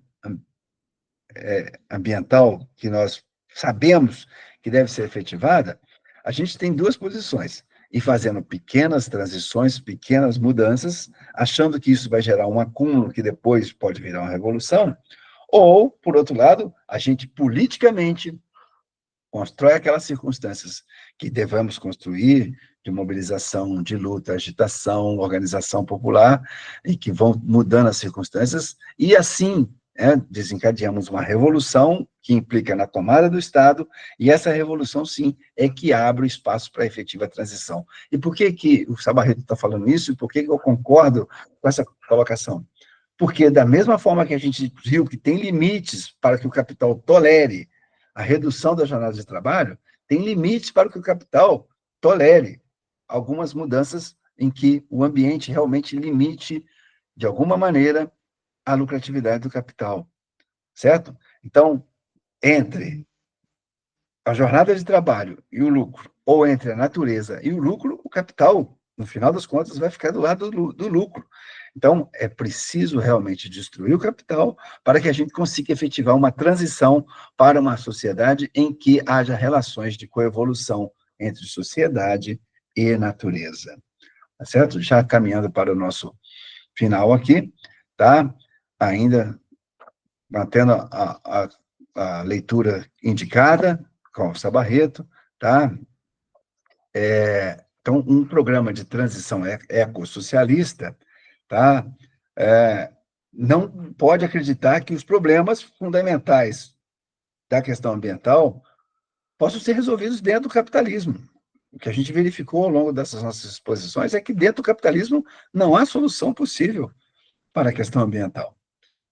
ambiental, que nós sabemos que deve ser efetivada, a gente tem duas posições. E fazendo pequenas transições, pequenas mudanças, achando que isso vai gerar um acúmulo que depois pode virar uma revolução, ou, por outro lado, a gente politicamente constrói aquelas circunstâncias que devemos construir, de mobilização, de luta, agitação, organização popular, e que vão mudando as circunstâncias, e assim desencadeamos uma revolução que implica na tomada do Estado, e essa revolução, sim, é que abre o espaço para a efetiva transição. E por que o Sabarreto está falando isso, e por que eu concordo com essa colocação? Porque, da mesma forma que a gente viu que tem limites para que o capital tolere a redução da jornada de trabalho, tem limites para que o capital tolere algumas mudanças em que o ambiente realmente limite, de alguma maneira, a lucratividade do capital, certo? Então, entre a jornada de trabalho e o lucro, ou entre a natureza e o lucro, o capital, no final das contas, vai ficar do lado do lucro. Então, é preciso realmente destruir o capital para que a gente consiga efetivar uma transição para uma sociedade em que haja relações de coevolução entre sociedade e natureza. Tá certo? Já caminhando para o nosso final aqui, tá? Ainda mantendo a leitura indicada, com o Sabarreto, tá? Então, um programa de transição ecossocialista, tá? Não pode acreditar que os problemas fundamentais da questão ambiental possam ser resolvidos dentro do capitalismo. O que a gente verificou ao longo dessas nossas exposições é que dentro do capitalismo não há solução possível para a questão ambiental,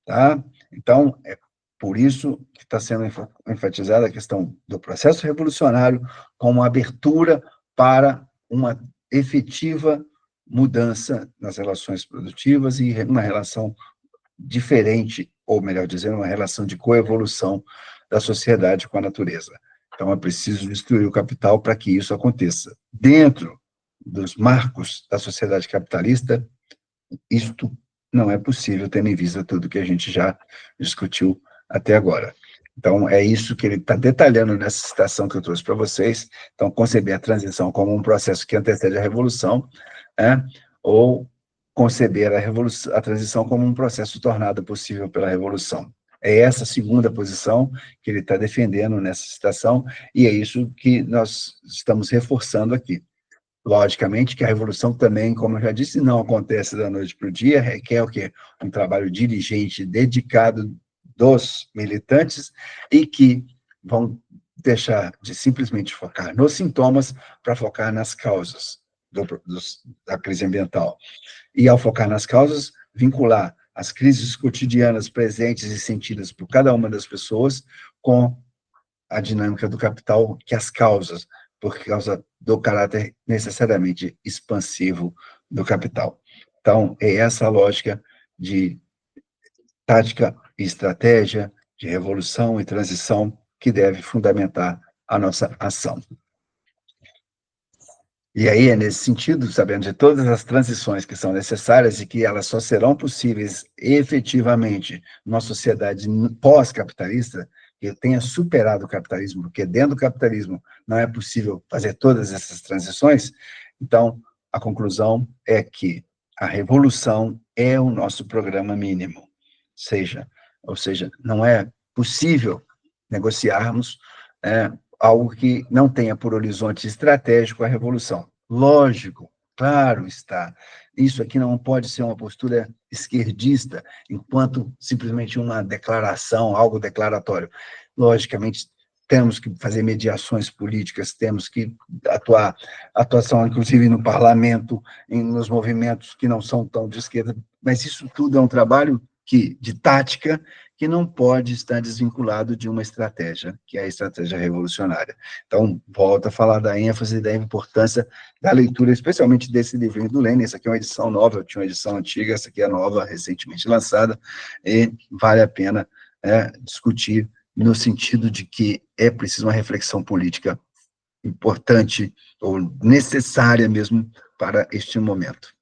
tá? Então, é por isso que está sendo enfatizada a questão do processo revolucionário como abertura para uma efetiva mudança nas relações produtivas e uma relação diferente, ou melhor dizendo, uma relação de coevolução da sociedade com a natureza. Então, é preciso destruir o capital para que isso aconteça. Dentro dos marcos da sociedade capitalista, isto não é possível, tendo em vista tudo que a gente já discutiu até agora. Então, é isso que ele está detalhando nessa citação que eu trouxe para vocês. Então, conceber a transição como um processo que antecede a revolução, ou conceber a transição como um processo tornado possível pela revolução. É essa segunda posição que ele está defendendo nessa citação, e é isso que nós estamos reforçando aqui. Logicamente que a revolução também, como eu já disse, não acontece da noite para o dia, requer o quê? Um trabalho diligente, dedicado dos militantes e que vão deixar de simplesmente focar nos sintomas para focar nas causas da crise ambiental. E, ao focar nas causas, vincular as crises cotidianas presentes e sentidas por cada uma das pessoas com a dinâmica do capital, que as causas, por causa do caráter necessariamente expansivo do capital. Então, é essa a lógica de tática e estratégia, de revolução e transição que deve fundamentar a nossa ação. E aí, é nesse sentido, sabendo de todas as transições que são necessárias e que elas só serão possíveis efetivamente numa sociedade pós-capitalista, que tenha superado o capitalismo, porque dentro do capitalismo não é possível fazer todas essas transições, então, a conclusão é que a revolução é o nosso programa mínimo. Ou seja, não é possível negociarmos algo que não tenha por horizonte estratégico a revolução. Lógico, claro está. Isso aqui não pode ser uma postura esquerdista, enquanto simplesmente uma declaração, algo declaratório. Logicamente, temos que fazer mediações políticas, temos que atuação, inclusive, no parlamento, nos movimentos que não são tão de esquerda, mas isso tudo é um trabalho de tática, que não pode estar desvinculado de uma estratégia, que é a estratégia revolucionária. Então, volto a falar da ênfase e da importância da leitura, especialmente desse livrinho do Lenin. Essa aqui é uma edição nova, eu tinha uma edição antiga, essa aqui é nova, recentemente lançada, e vale a pena discutir no sentido de que é preciso uma reflexão política importante, ou necessária mesmo, para este momento.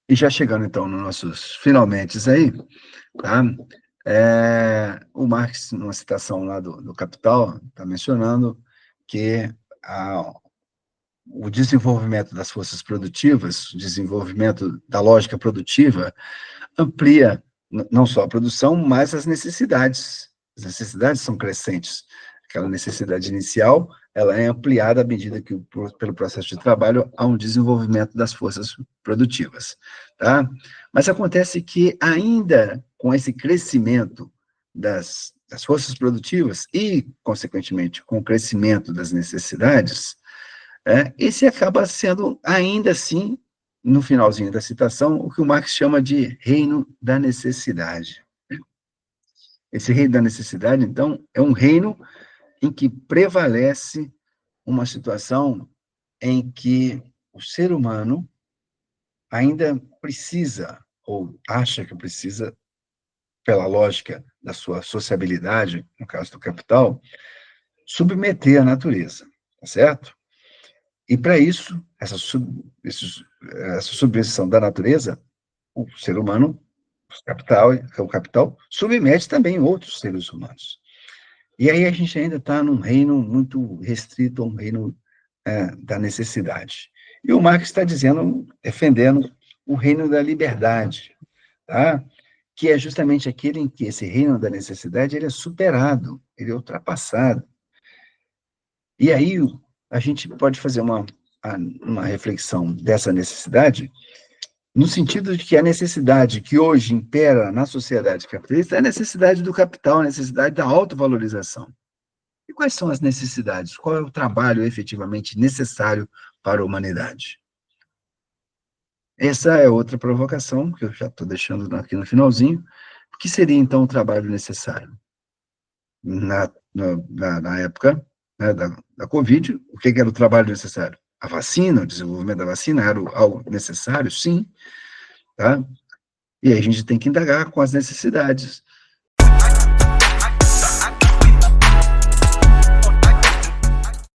E já chegando, então, nos nossos finalmente aí, tá? O Marx, numa citação lá do Capital, está mencionando que o desenvolvimento das forças produtivas, o desenvolvimento da lógica produtiva, amplia não só a produção, mas as necessidades. As necessidades são crescentes. Aquela necessidade inicial, ela é ampliada à medida que, pelo processo de trabalho, há um desenvolvimento das forças produtivas, tá? Mas acontece que, ainda com esse crescimento das forças produtivas e, consequentemente, com o crescimento das necessidades, esse acaba sendo, ainda assim, no finalzinho da citação, o que o Marx chama de reino da necessidade. Esse reino da necessidade, então, é um reino em que prevalece uma situação em que o ser humano ainda precisa, ou acha que precisa, pela lógica da sua sociabilidade, no caso do capital, submeter a natureza, tá certo? E, para isso, essa submissão da natureza, o ser humano, o capital, submete também outros seres humanos. E aí a gente ainda está num reino muito restrito, um reino da necessidade. E o Marx está dizendo, defendendo o reino da liberdade, tá? Que é justamente aquele em que esse reino da necessidade ele é superado, ele é ultrapassado. E aí a gente pode fazer uma reflexão dessa necessidade, no sentido de que a necessidade que hoje impera na sociedade capitalista é a necessidade do capital, a necessidade da autovalorização. E quais são as necessidades? Qual é o trabalho efetivamente necessário para a humanidade? Essa é outra provocação, que eu já estou deixando aqui no finalzinho. O que seria, então, o trabalho necessário? Na época, né, da Covid, o que era o trabalho necessário? A vacina, o desenvolvimento da vacina era algo necessário? Sim. Tá? E aí a gente tem que indagar com as necessidades.